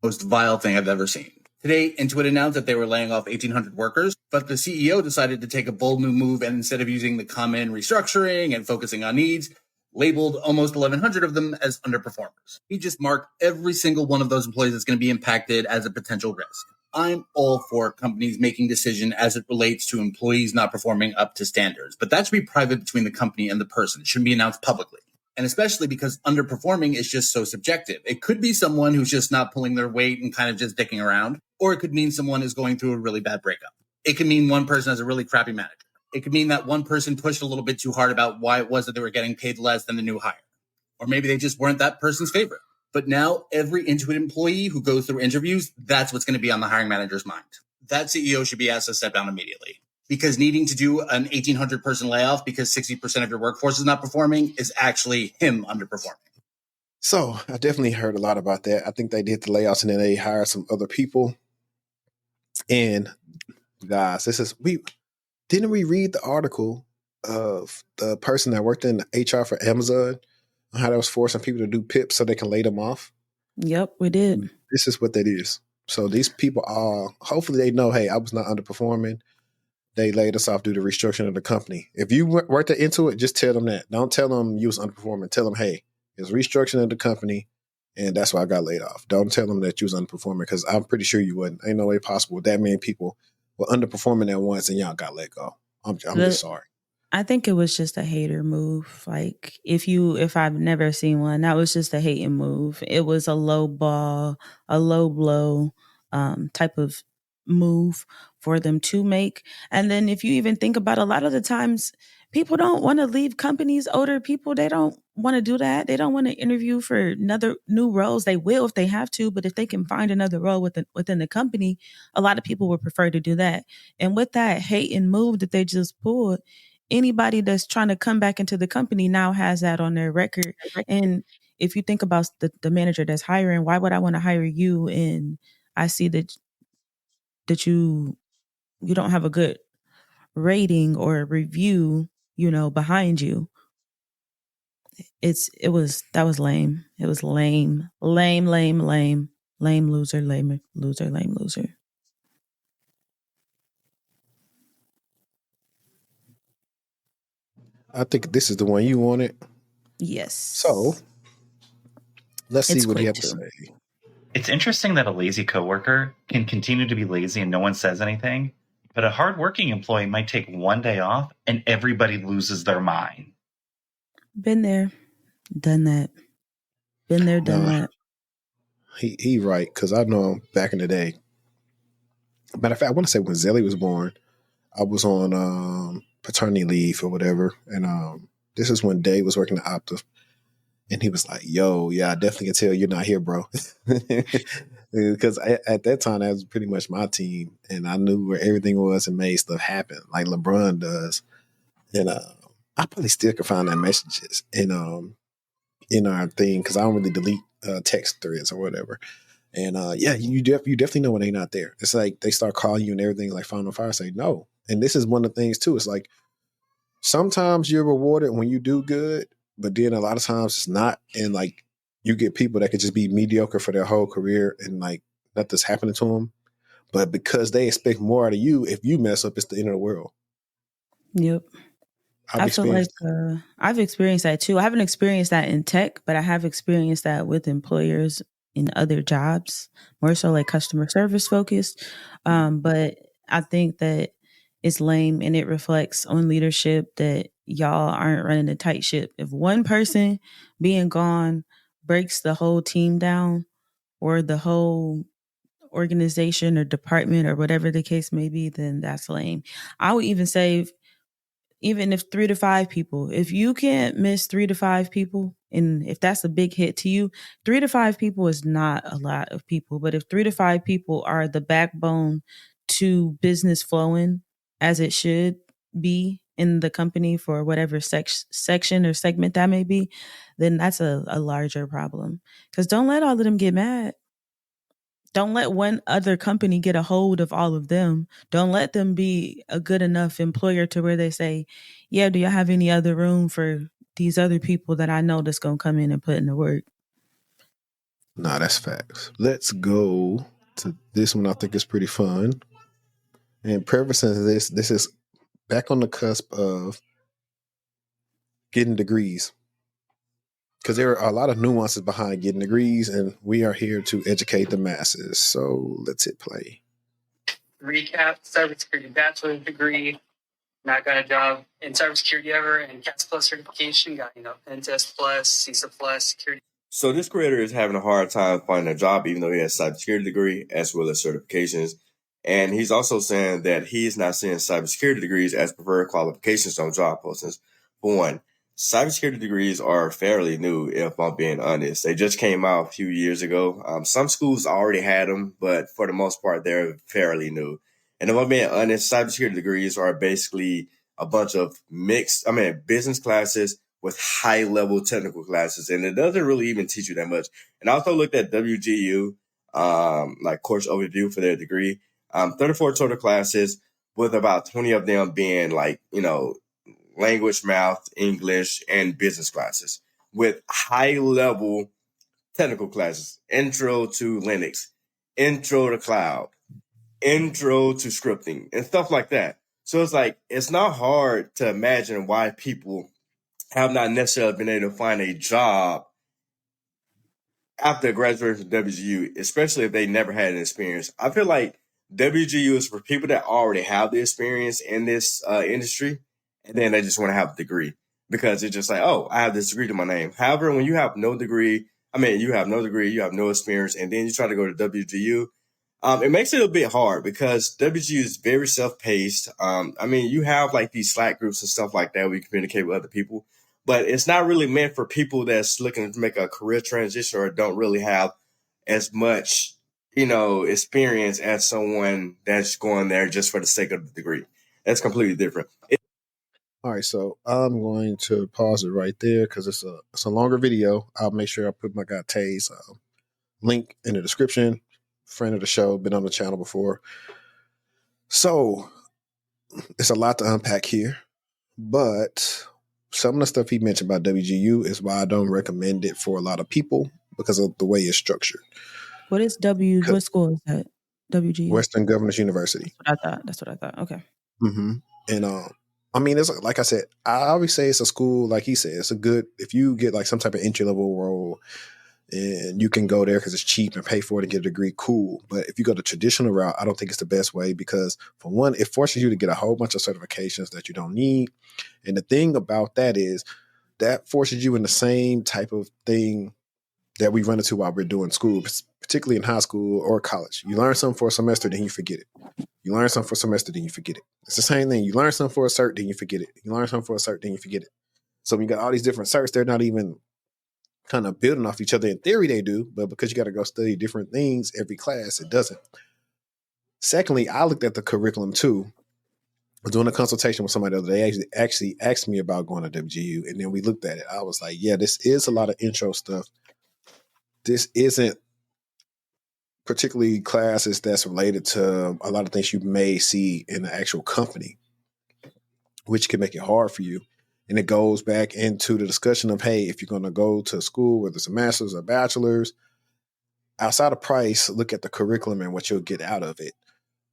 Most vile thing I've ever seen. Today, Intuit announced that they were laying off 1,800 workers, but the CEO decided to take a bold new move and instead of using the common restructuring and focusing on needs, labeled almost 1,100 of them as underperformers. He just marked every single one of those employees that's going to be impacted as a potential risk. I'm all for companies making decisions as it relates to employees not performing up to standards, but that should be private between the company and the person. It shouldn't be announced publicly. And especially because underperforming is just so subjective. It could be someone who's just not pulling their weight and kind of just dicking around, or it could mean someone is going through a really bad breakup. It could mean one person has a really crappy manager. It could mean that one person pushed a little bit too hard about why it was that they were getting paid less than the new hire. Or maybe they just weren't that person's favorite. But now every Intuit employee who goes through interviews, that's what's going to be on the hiring manager's mind. That CEO should be asked to step down immediately. Because needing to do an 1,800 person layoff because 60% of your workforce is not performing is actually him underperforming. So I definitely heard a lot about that. I think they did the layoffs and then they hired some other people. And guys, didn't we read the article of the person that worked in HR for Amazon how they was forcing people to do PIPs so they can lay them off. Yep, we did. This is what that is. So these people are, hopefully they know, hey, I was not underperforming. They laid us off due to restructuring of the company. If you worked into it, just tell them that. Don't tell them you was underperforming. Tell them, hey, it's restructuring of the company, and that's why I got laid off. Don't tell them that you was underperforming, because I'm pretty sure you wouldn't. Ain't no way possible that many people were underperforming at once and y'all got let go. I'm just sorry. I think it was just a hater move. Like if I've never seen one, that was just a hating move. It was a low ball, a low blow type of move for them to make. And then if you even think about, a lot of the times people don't want to leave companies. Older people, they don't want to do that. They don't want to interview for another new roles. They will if they have to, but if they can find another role within the company, a lot of people would prefer to do that. And with that hating move that they just pulled, anybody that's trying to come back into the company now has that on their record. And if you think about the manager that's hiring, why would I want to hire you? And I see that you don't have a good rating or review, behind you. That was lame. It was lame, loser, lame loser. I think this is the one you wanted. Yes. So let's see what he had to say. It's interesting that a lazy coworker can continue to be lazy and no one says anything, but a hardworking employee might take one day off and everybody loses their mind. Been there, done that. Been there, done that. He right, because I know him back in the day. Matter of fact, I want to say when Zelly was born, I was on paternity leave or whatever, and this is when Dave was working at Opta, and he was like, "Yo, yeah, I definitely can tell you're not here, bro," because at that time that was pretty much my team, and I knew where everything was and made stuff happen like LeBron does, and I probably still could find that messages in our thing, because I don't really delete text threads or whatever. And yeah, you definitely know when they're not there. It's like they start calling you and everything, like Final Fire say no. And this is one of the things too. It's like sometimes you're rewarded when you do good, but then a lot of times it's not. And like you get people that could just be mediocre for their whole career and like nothing's happening to them. But because they expect more out of you, if you mess up, it's the end of the world. Yep. I feel like I've experienced that too. I haven't experienced that in tech, but I have experienced that with employers in other jobs, more so like customer service focused. But I think that it's lame and it reflects on leadership that y'all aren't running a tight ship. If one person being gone breaks the whole team down or the whole organization or department or whatever the case may be, then that's lame. I would even say, even if 3 to 5 people, if you can't miss 3 to 5 people, and if that's a big hit to you, 3 to 5 people is not a lot of people. But if 3 to 5 people are the backbone to business flowing as it should be in the company for whatever section or segment that may be, then that's a larger problem. Because don't let all of them get mad. Don't let one other company get a hold of all of them. Don't let them be a good enough employer to where they say, yeah, do you have any other room for these other people that I know that's going to come in and put in the work? Nah, that's facts. Let's go to this one. I think is pretty fun. And purposes this is back on the cusp of getting degrees. Because there are a lot of nuances behind getting degrees, and we are here to educate the masses. So let's hit play. Recap: cybersecurity bachelor's degree, not got a job in cybersecurity ever, and CATS Plus certification, got Pen Test Plus, CISA Plus, security. So this creator is having a hard time finding a job, even though he has a cybersecurity degree as well as certifications. And he's also saying that he's not seeing cybersecurity degrees as preferred qualifications on job postings. For one, cybersecurity degrees are fairly new, if I'm being honest. They just came out a few years ago. Some schools already had them, but for the most part, they're fairly new. And if I'm being honest, cybersecurity degrees are basically a bunch of business classes with high-level technical classes, and it doesn't really even teach you that much. And I also looked at WGU, like course overview for their degree. 34 total classes, with about 20 of them being like, language, math, English, and business classes. with high-level technical classes, intro to Linux, intro to cloud, intro to scripting, and stuff like that. So it's like, it's not hard to imagine why people have not necessarily been able to find a job after graduation from WGU, especially if they never had an experience. I feel like WGU is for people that already have the experience in this industry, and then they just want to have a degree because it's just like, oh, I have this degree to my name. However, when you have no degree, you have no experience, and then you try to go to WGU, it makes it a bit hard because WGU is very self-paced. You have like these Slack groups and stuff like that where you communicate with other people, but it's not really meant for people that's looking to make a career transition or don't really have as much, experience as someone that's going there just for the sake of the degree. That's completely different. All right, so I'm going to pause it right there because it's a longer video. I'll make sure I put my guy Tay's link in the description. Friend of the show, been on the channel before. So it's a lot to unpack here, but some of the stuff he mentioned about WGU is why I don't recommend it for a lot of people because of the way it's structured. What is what school is that? WGU? Western Governors University. That's what I thought. Okay. Mm-hmm. And it's like I said, I always say it's a school, like he said, it's a good, if you get like some type of entry level role and you can go there because it's cheap and pay for it and get a degree, cool. But if you go the traditional route, I don't think it's the best way because for one, it forces you to get a whole bunch of certifications that you don't need. And the thing about that is that forces you in the same type of thing that we run into while we're doing school, particularly in high school or college. You learn something for a semester, then you forget it. You learn something for a semester, then you forget it. It's the same thing. You learn something for a cert, then you forget it. You learn something for a cert, then you forget it. So when you got all these different certs, they're not even kind of building off each other. In theory, they do, but because you got to go study different things every class, it doesn't. Secondly, I looked at the curriculum too. I was doing a consultation with somebody the other day. They actually asked me about going to WGU, and then we looked at it. I was like, yeah, this is a lot of intro stuff. This isn't particularly classes that's related to a lot of things you may see in the actual company, which can make it hard for you. And it goes back into the discussion of, hey, if you're going to go to school, whether it's a master's or bachelor's, outside of price, look at the curriculum and what you'll get out of it.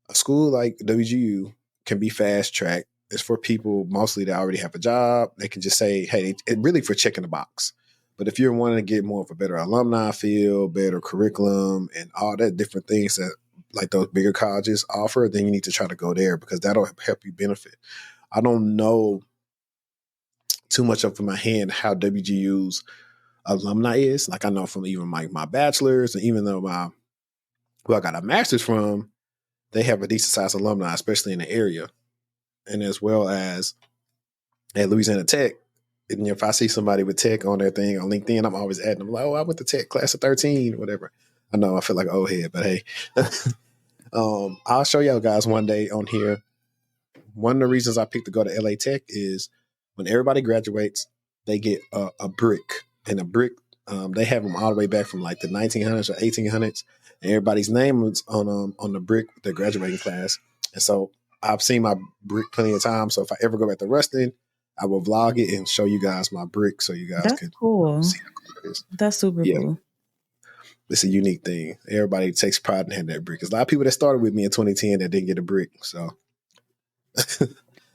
A school like WGU can be fast tracked. It's for people mostly that already have a job. They can just say, hey, it really for checking the box. But if you're wanting to get more of a better alumni feel, better curriculum, and all that different things that like those bigger colleges offer, then you need to try to go there because that'll help you benefit. I don't know too much up in my hand how WGU's alumni is. Like I know from even my bachelor's, and even though who I got a master's from, they have a decent sized alumni, especially in the area. And as well as at Louisiana Tech, and if I see somebody with tech on their thing on LinkedIn, I'm always adding them like, oh, I went to tech class of 13, whatever. I know I feel like an old head, but hey. I'll show y'all guys one day on here. One of the reasons I picked to go to LA Tech is when everybody graduates, they get a brick. And a brick, they have them all the way back from like the 1900s or 1800s. And everybody's name was on the brick, their graduating class. And so I've seen my brick plenty of times. So if I ever go back to Ruston, I will vlog it and show you guys my brick so you guys can cool. see how cool it is. That's super cool. It's a unique thing. Everybody takes pride in having that brick. There's a lot of people that started with me in 2010 that didn't get a brick. So,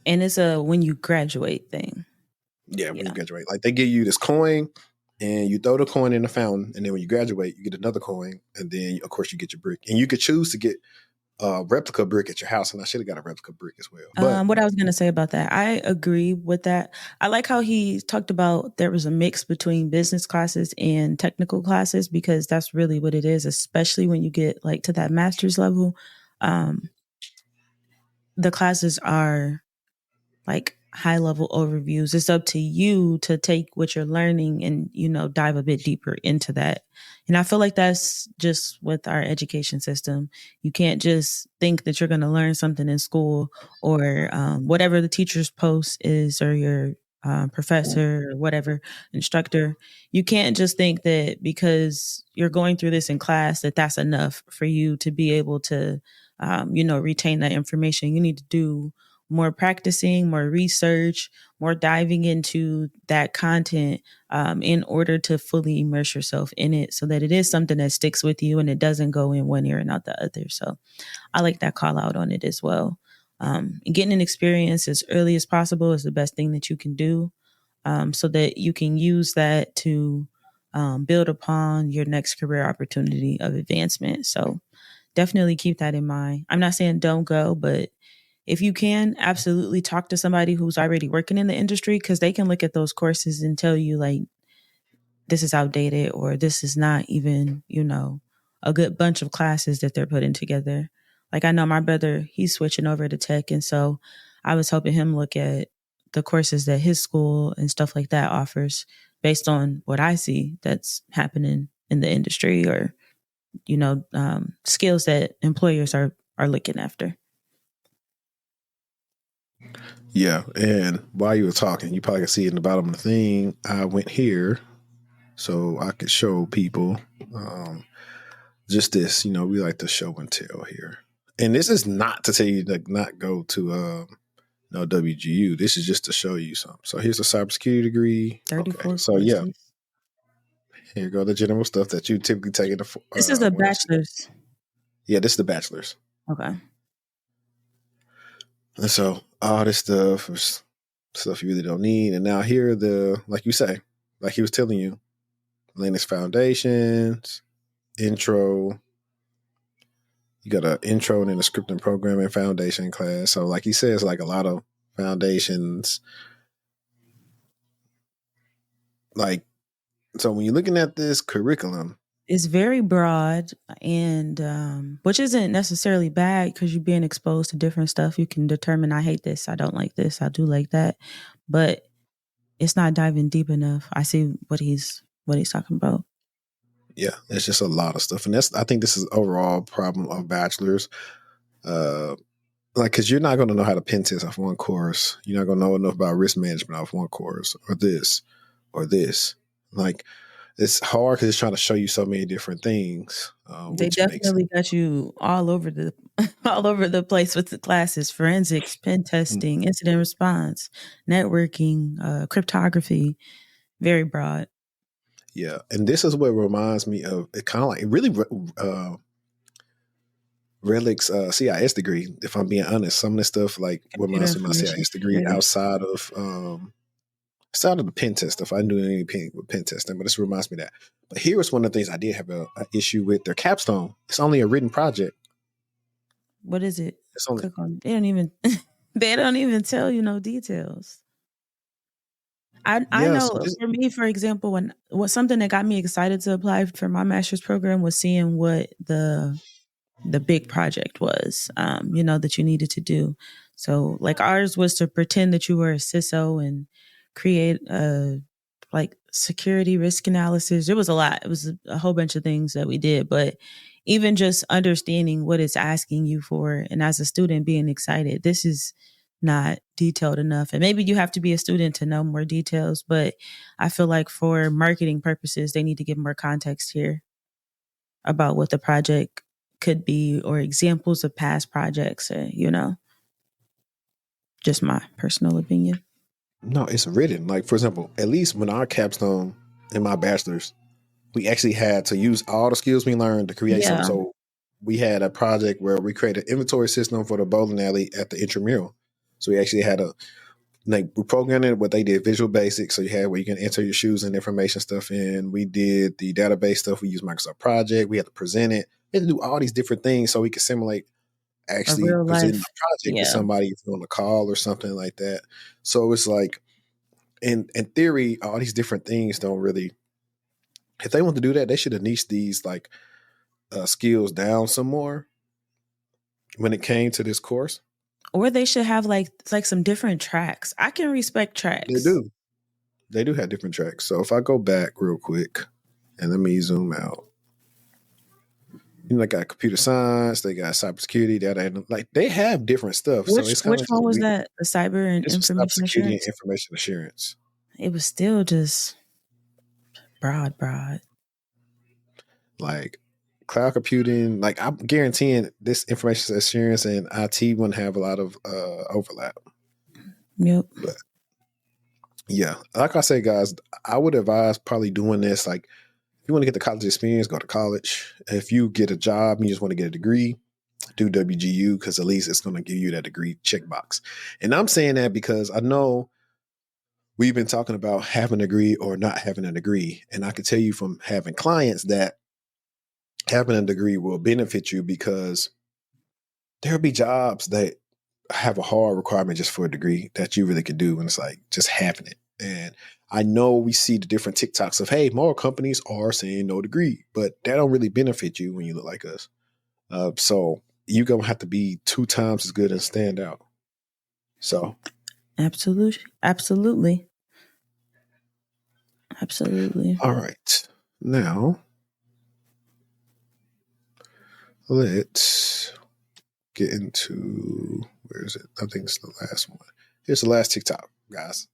and it's a when you graduate thing. Yeah, when you graduate, like they give you this coin, and you throw the coin in the fountain, and then when you graduate, you get another coin, and then of course you get your brick, and you could choose to get a replica brick at your house, and I should have got a replica brick as well. But, what I was going to say about that, I agree with that. I like how he talked about there was a mix between business classes and technical classes because that's really what it is, especially when you get like to that master's level. The classes are like high level overviews. It's up to you to take what you're learning and, dive a bit deeper into that. And I feel like that's just with our education system. You can't just think that you're going to learn something in school or whatever the teacher's post is or your professor or whatever instructor. You can't just think that because you're going through this in class that that's enough for you to be able to, retain that information. You need to do more practicing, more research, more diving into that content in order to fully immerse yourself in it so that it is something that sticks with you and it doesn't go in one ear and out the other. So I like that call out on it as well. Getting an experience as early as possible is the best thing that you can do so that you can use that to build upon your next career opportunity of advancement. So definitely keep that in mind. I'm not saying don't go, but if you can, absolutely talk to somebody who's already working in the industry because they can look at those courses and tell you like, this is outdated or this is not even, a good bunch of classes that they're putting together. Like I know my brother, he's switching over to tech. And so I was helping him look at the courses that his school and stuff like that offers based on what I see that's happening in the industry or, skills that employers are looking after. Yeah, and while you were talking, you probably can see in the bottom of the thing, I went here so I could show people just this. We like to show and tell here. And this is not to tell you to not go to WGU. This is just to show you something. So here's the cybersecurity degree. 34 Okay. So courses. yeah, here go the general stuff that you typically take in the. This is a bachelor's. Yeah, this is the bachelor's. Okay. And so all this stuff is stuff you really don't need. And now here are like you say, like he was telling you, Linux foundations, intro. You got an intro and then a scripting programming foundation class. So like he says, like a lot of foundations. Like, so when you're looking at this curriculum, it's very broad and which isn't necessarily bad because you're being exposed to different stuff. You can determine, I hate this, I don't like this, I do like that. But it's not diving deep enough. I see what he's talking about. Yeah, it's just a lot of stuff. And I think this is overall problem of bachelors. Because you're not going to know how to pen test off one course. You're not going to know enough about risk management off one course or this. Like, it's hard because it's trying to show you so many different things. They definitely got you all over the place with the classes: forensics, pen testing, incident response, networking, cryptography. Very broad. Yeah, and this is what reminds me of it. Kind of like really Relic's CIS degree. If I'm being honest, some of the stuff like reminds me of my CIS degree outside of the pen test stuff. I didn't do any pen testing, but this reminds me of that. But here was one of the things I did have an issue with. Their capstone. It's only a written project. What is it? It's only, they don't even tell you no details. I know for me, for example, what something that got me excited to apply for my master's program was seeing what the big project was, that you needed to do. So like ours was to pretend that you were a CISO and create like security risk analysis. It was a lot. It was a whole bunch of things that we did, but even just understanding what it's asking you for. And as a student being excited, this is not detailed enough. And maybe you have to be a student to know more details, but I feel like for marketing purposes, they need to give more context here about what the project could be or examples of past projects, just my personal opinion. No, it's written. Like, for example, at least when our capstone in my bachelor's, we actually had to use all the skills we learned to create something. So we had a project where we created an inventory system for the bowling alley at the intramural. So we actually had we programmed it, what they did, Visual Basic. So you had where you can enter your shoes and information stuff in. We did the database stuff. We used Microsoft Project. We had to present it. We had to do all these different things so we could simulate actually presenting the project to somebody if you're on a call or something like that. So it's like, in theory, all these different things don't really, if they want to do that, they should have niched these like skills down some more when it came to this course. Or they should have like some different tracks. I can respect tracks. They do have different tracks. So if I go back real quick and let me zoom out. They got computer science, they got cybersecurity, data, like they have different stuff. Which one was that? The cyber and information assurance? And information assurance. It was still just broad. Like, cloud computing, like I'm guaranteeing this information assurance and IT wouldn't have a lot of overlap. Yep. But yeah, like I say, guys, I would advise probably doing this. Like, if you want to get the college experience, go to college. If you get a job and you just want to get a degree, do WGU, because at least it's going to give you that degree checkbox. And I'm saying that because I know we've been talking about having a degree or not having a degree. And I can tell you from having clients that having a degree will benefit you, because there'll be jobs that have a hard requirement just for a degree that you really could do. And it's like just having it. And I know we see the different TikToks of, hey, more companies are saying no degree, but that don't really benefit you when you look like us. So you're going to have to be 2 times as good and stand out. So. Absolutely. Absolutely. Absolutely. All right. Now, let's get into, where is it? I think it's the last one. Here's the last TikTok, guys.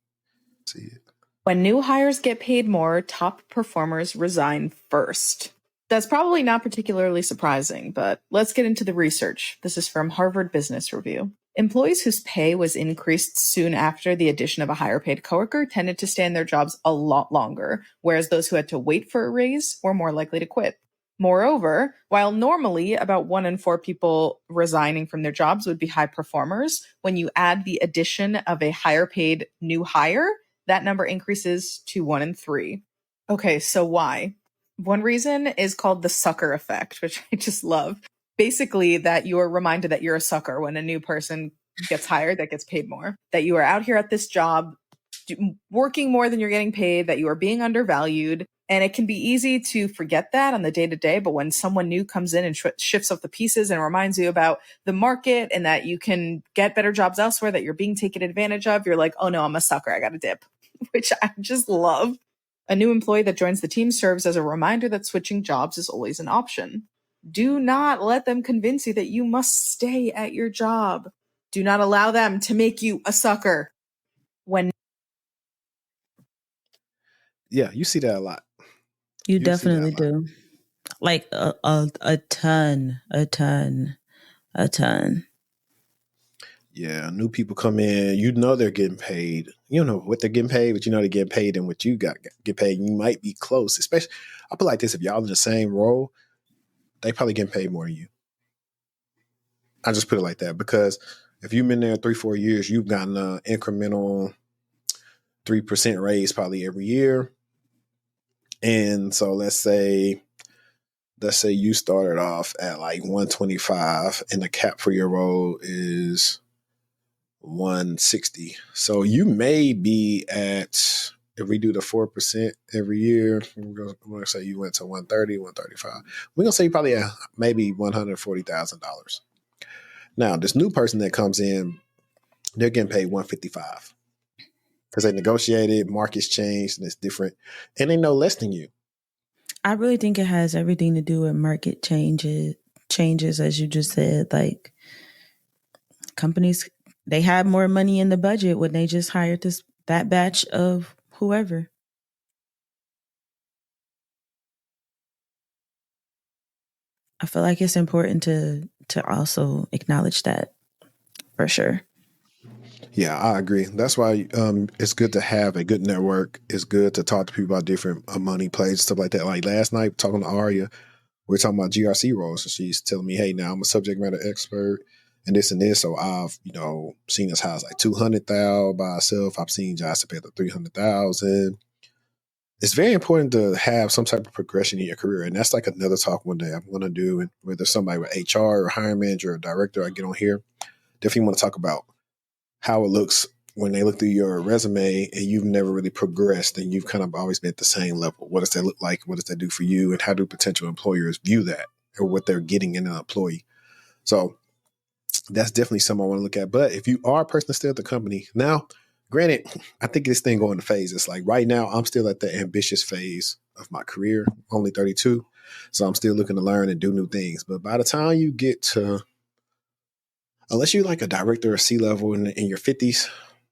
See it. When new hires get paid more, top performers resign first. That's probably not particularly surprising, but let's get into the research. This is from Harvard Business Review. Employees whose pay was increased soon after the addition of a higher paid coworker tended to stay in their jobs a lot longer, whereas those who had to wait for a raise were more likely to quit. Moreover, while normally about 1 in 4 people resigning from their jobs would be high performers, when you add the addition of a higher paid new hire, that number increases to 1 in 3. Okay, so why? One reason is called the sucker effect, which I just love. Basically, that you are reminded that you're a sucker when a new person gets hired that gets paid more, that you are out here at this job working more than you're getting paid, that you are being undervalued. And it can be easy to forget that on the day-to-day, but when someone new comes in and shifts up the pieces and reminds you about the market and that you can get better jobs elsewhere, that you're being taken advantage of, you're like, oh no, I'm a sucker, I got to dip, which I just love. A new employee that joins the team serves as a reminder that switching jobs is always an option. Do not let them convince you that you must stay at your job. Do not allow them to make you a sucker. Yeah, you see that a lot. You definitely do. Like a ton. Yeah, new people come in, you know they're getting paid. You know what they're getting paid, but you know they're getting paid and what you get paid. You might be close, especially, I put like this, if y'all in the same role, they probably getting paid more than you. I just put it like that, because if you've been there 3-4 years, you've gotten an incremental 3% raise probably every year. And so let's say you started off at like 125 and the cap for your role is 160. So you may be at, if we do the 4% every year, we're going to say you went to 130, 135. We're going to say you probably at maybe $140,000. Now, this new person that comes in, they're getting paid 155 because they negotiated, markets changed, and it's different, and they know less than you. I really think it has everything to do with market changes, as you just said. Like, companies, they had more money in the budget when they just hired that batch of whoever. I feel like it's important to also acknowledge that, for sure. Yeah, I agree. That's why it's good to have a good network. It's good to talk to people about different money plays, stuff like that. Like last night, talking to Aria, we were talking about GRC roles, and she's telling me, hey, now I'm a subject matter expert and this and this. So I've, seen as high as like 200,000 by myself. I've seen jobs to pay up to 300,000. It's very important to have some type of progression in your career. And that's like another talk one day I'm going to do. And whether somebody with HR or hiring manager or director, I get on here, definitely want to talk about how it looks when they look through your resume and you've never really progressed and you've kind of always been at the same level. What does that look like? What does that do for you? And how do potential employers view that or what they're getting in an employee? So that's definitely something I want to look at. But if you are a person that's still at the company now, granted, I think this thing going to phases. Like right now, I'm still at the ambitious phase of my career, only 32. So I'm still looking to learn and do new things. But by the time you get to, unless you're like a director or C-level in your 50s,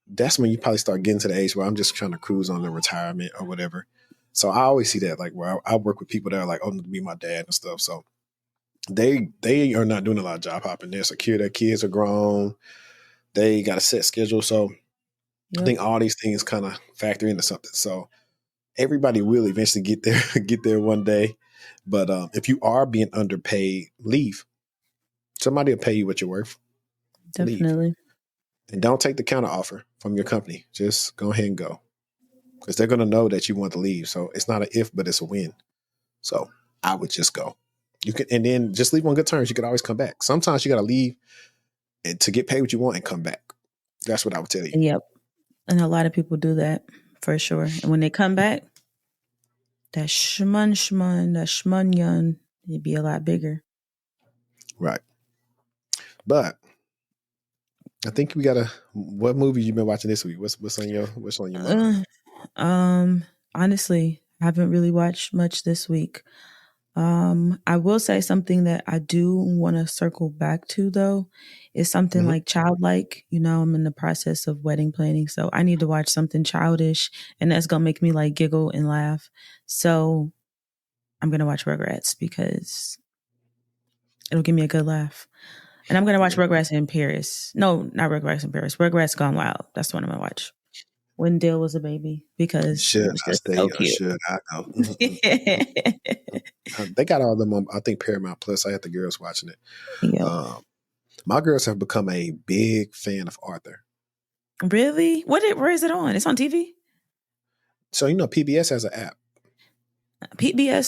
that's when you probably start getting to the age where I'm just trying to cruise on the retirement or whatever. So I always see that, like where I work with people that are like, oh, to be my dad and stuff. So they are not doing a lot of job hopping. They're secure. Their kids are grown. They got a set schedule. So I think all these things kind of factor into something. So everybody will eventually get there one day. But if you are being underpaid, leave. Somebody will pay you what you're worth. Definitely. Leave. And don't take the counter offer from your company. Just go ahead and go. Because they're going to know that you want to leave. So it's not an if, but it's a win. So I would just go. You can, and then just leave on good terms. You could always come back. Sometimes you got to leave and to get paid what you want and come back. That's what I would tell you. Yep. And a lot of people do that for sure. And when they come back, that shmun, it'd be a lot bigger. Right. But I think we got what movie you been watching this week? What's on your mind? Honestly, I haven't really watched much this week. I will say something that I do want to circle back to though is something like childlike. You know, I'm in the process of wedding planning, so I need to watch something childish, and that's gonna make me like giggle and laugh. So I'm gonna watch Rugrats because it'll give me a good laugh. And I'm gonna watch Rugrats in Paris. No, not Rugrats in Paris. Rugrats Gone Wild. That's the one I'm gonna watch. When Dale was a baby, because should I stay so or cute. should I go? They got all them on, I think, Paramount Plus. I had the girls watching it. Yep. My girls have become a big fan of Arthur. Really? Where is it on? It's on TV? So, PBS has an app. PBS,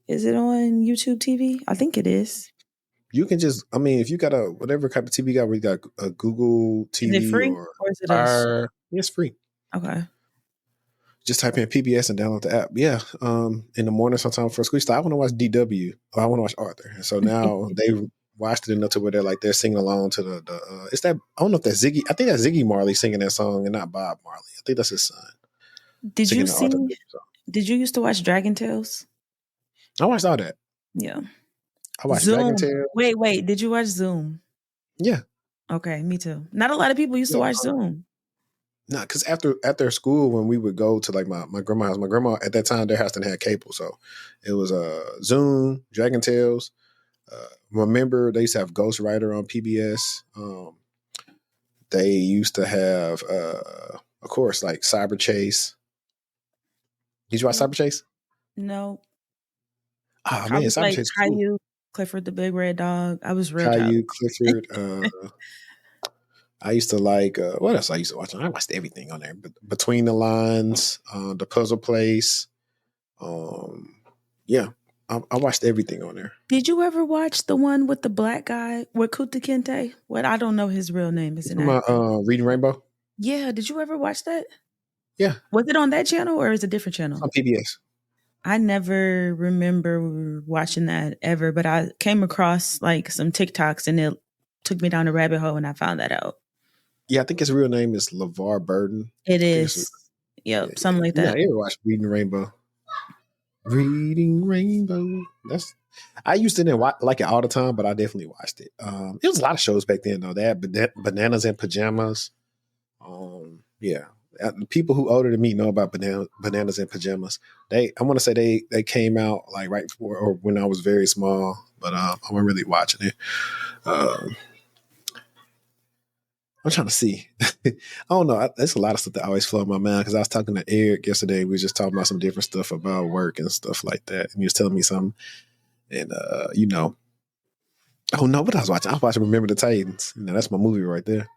is it on YouTube TV? I think it is. You can just, if you got whatever type of TV you got, where you got a Google TV is it free or is it it's free. Okay. Just type in PBS and download the app. Yeah. In the morning, sometime before school, I want to watch DW or I want to watch Arthur. And so now they watched it enough to where they're singing along to the it's that, I don't know if that's Ziggy. I think that's Ziggy Marley singing that song and not Bob Marley. I think that's his son. Did you used to watch Dragon Tales? I watched all that. Yeah. I watched Zoom. Dragon Tales. Wait. Did you watch Zoom? Yeah. Okay, me too. Not a lot of people used to watch Zoom. No, because after school, when we would go to like my grandma's house, my grandma at that time, their house didn't have cable. So it was Zoom, Dragon Tales. Remember, they used to have Ghost Rider on PBS. They used to have, of course, like Cyber Chase. Did you watch Cyber Chase? No. Oh, man, Cyber Chase. Caillou, Clifford the Big Red Dog. I was real Caillou, Clifford. I used to like, what else I used to watch? I watched everything on there. Between the Lines, The Puzzle Place. Yeah, I watched everything on there. Did you ever watch the one with the black guy with Kuta Kinte? What, I don't know his real name. Is it Reading Rainbow? Yeah, did you ever watch that? Yeah. Was it on that channel or is it a different channel? It's on PBS. I never remember watching that ever, but I came across like some TikToks and it took me down a rabbit hole and I found that out. Yeah, I think his real name is LeVar Burton. It is. Yep, something like that. Yeah, I ever watched Reading Rainbow. Reading Rainbow. I used to like it all the time, but I definitely watched it. There was a lot of shows back then, though. They had Bananas in Pajamas. Yeah. People who older than me know about Bananas in Pajamas. I want to say they came out like right before or when I was very small, but I wasn't really watching it. I'm trying to see. I don't know. There's a lot of stuff that always flow in my mind because I was talking to Eric yesterday. We were just talking about some different stuff about work and stuff like that. And he was telling me something. And, oh no, what I was watching? I was watching Remember the Titans. That's my movie right there.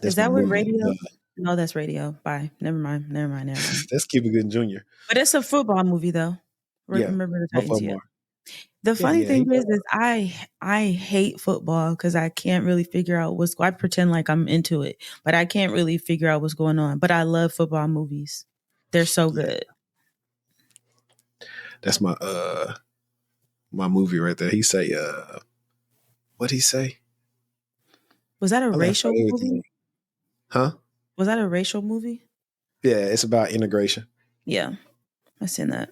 Is that what radio? No, that's radio. Bye. Never mind. That's Cuba Gooding Jr. But it's a football movie, though. Remember the Titans. Yeah. The funny thing is I hate football because I can't really figure out I pretend like I'm into it, but I can't really figure out what's going on. But I love football movies. They're so good. That's my my movie right there. He say, what'd he say? Was that a racial movie? Huh? Was that a racial movie? Yeah, it's about integration. Yeah, I've seen that.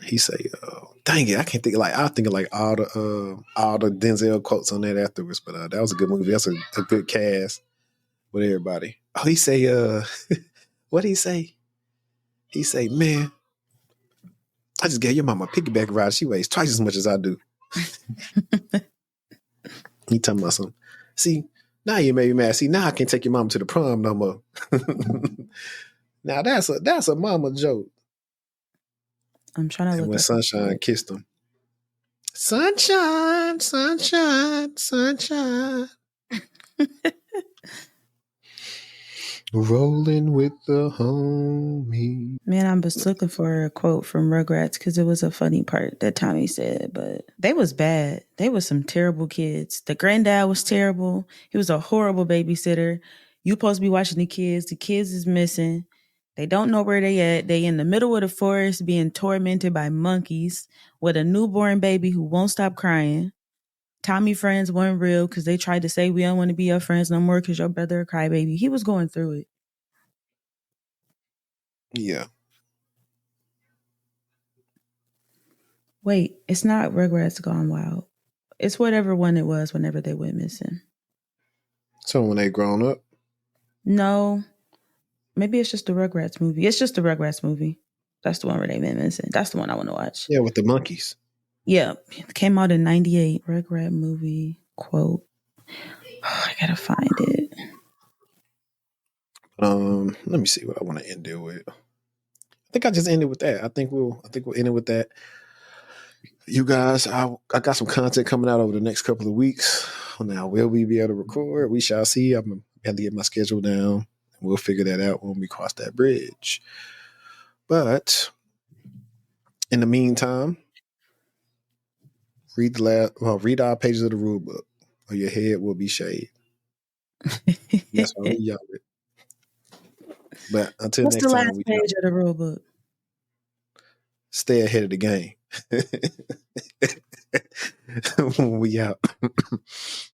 He say, dang it, I can't think I think of like all the Denzel quotes on that afterwards, but that was a good movie. That's a good cast with everybody. Oh, he say, what did he say? He say, man, I just gave your mama a piggyback ride. She weighs twice as much as I do. He talking about something. See, now you made me mad. See, now I can't take your mama to the prom no more. Now that's a mama joke. I'm trying to And look when up. Sunshine kissed him. Sunshine, sunshine, sunshine. Rolling with the homie. Man, I'm just looking for a quote from Rugrats because it was a funny part that Tommy said, but they was bad. They was some terrible kids. The granddad was terrible. He was a horrible babysitter. You supposed to be watching the kids. The kids is missing. They don't know where they at. They in the middle of the forest being tormented by monkeys with a newborn baby who won't stop crying. Tommy friends weren't real because they tried to say we don't want to be your friends no more because your brother a crybaby. He was going through it. Yeah. Wait, it's not Rugrats Gone Wild. It's whatever one it was whenever they went missing. So when they grown up? No, maybe it's just the Rugrats movie. It's just the Rugrats movie. That's the one where they went missing. That's the one I want to watch. Yeah, with the monkeys. Yeah, it came out in 98. Rugrat movie quote. Oh, I gotta find it. Let me see what I want to end it with. I think I just ended with that. I think we'll end it with that. You guys, I got some content coming out over the next couple of weeks. Now, will we be able to record? We shall see. I'm going to have to get my schedule down. We'll figure that out when we cross that bridge. But in the meantime, read our pages of the rule book, or your head will be shaved. That's why we y'all it. But until What's next the time, last page of the rule book? Stay ahead of the game. We out.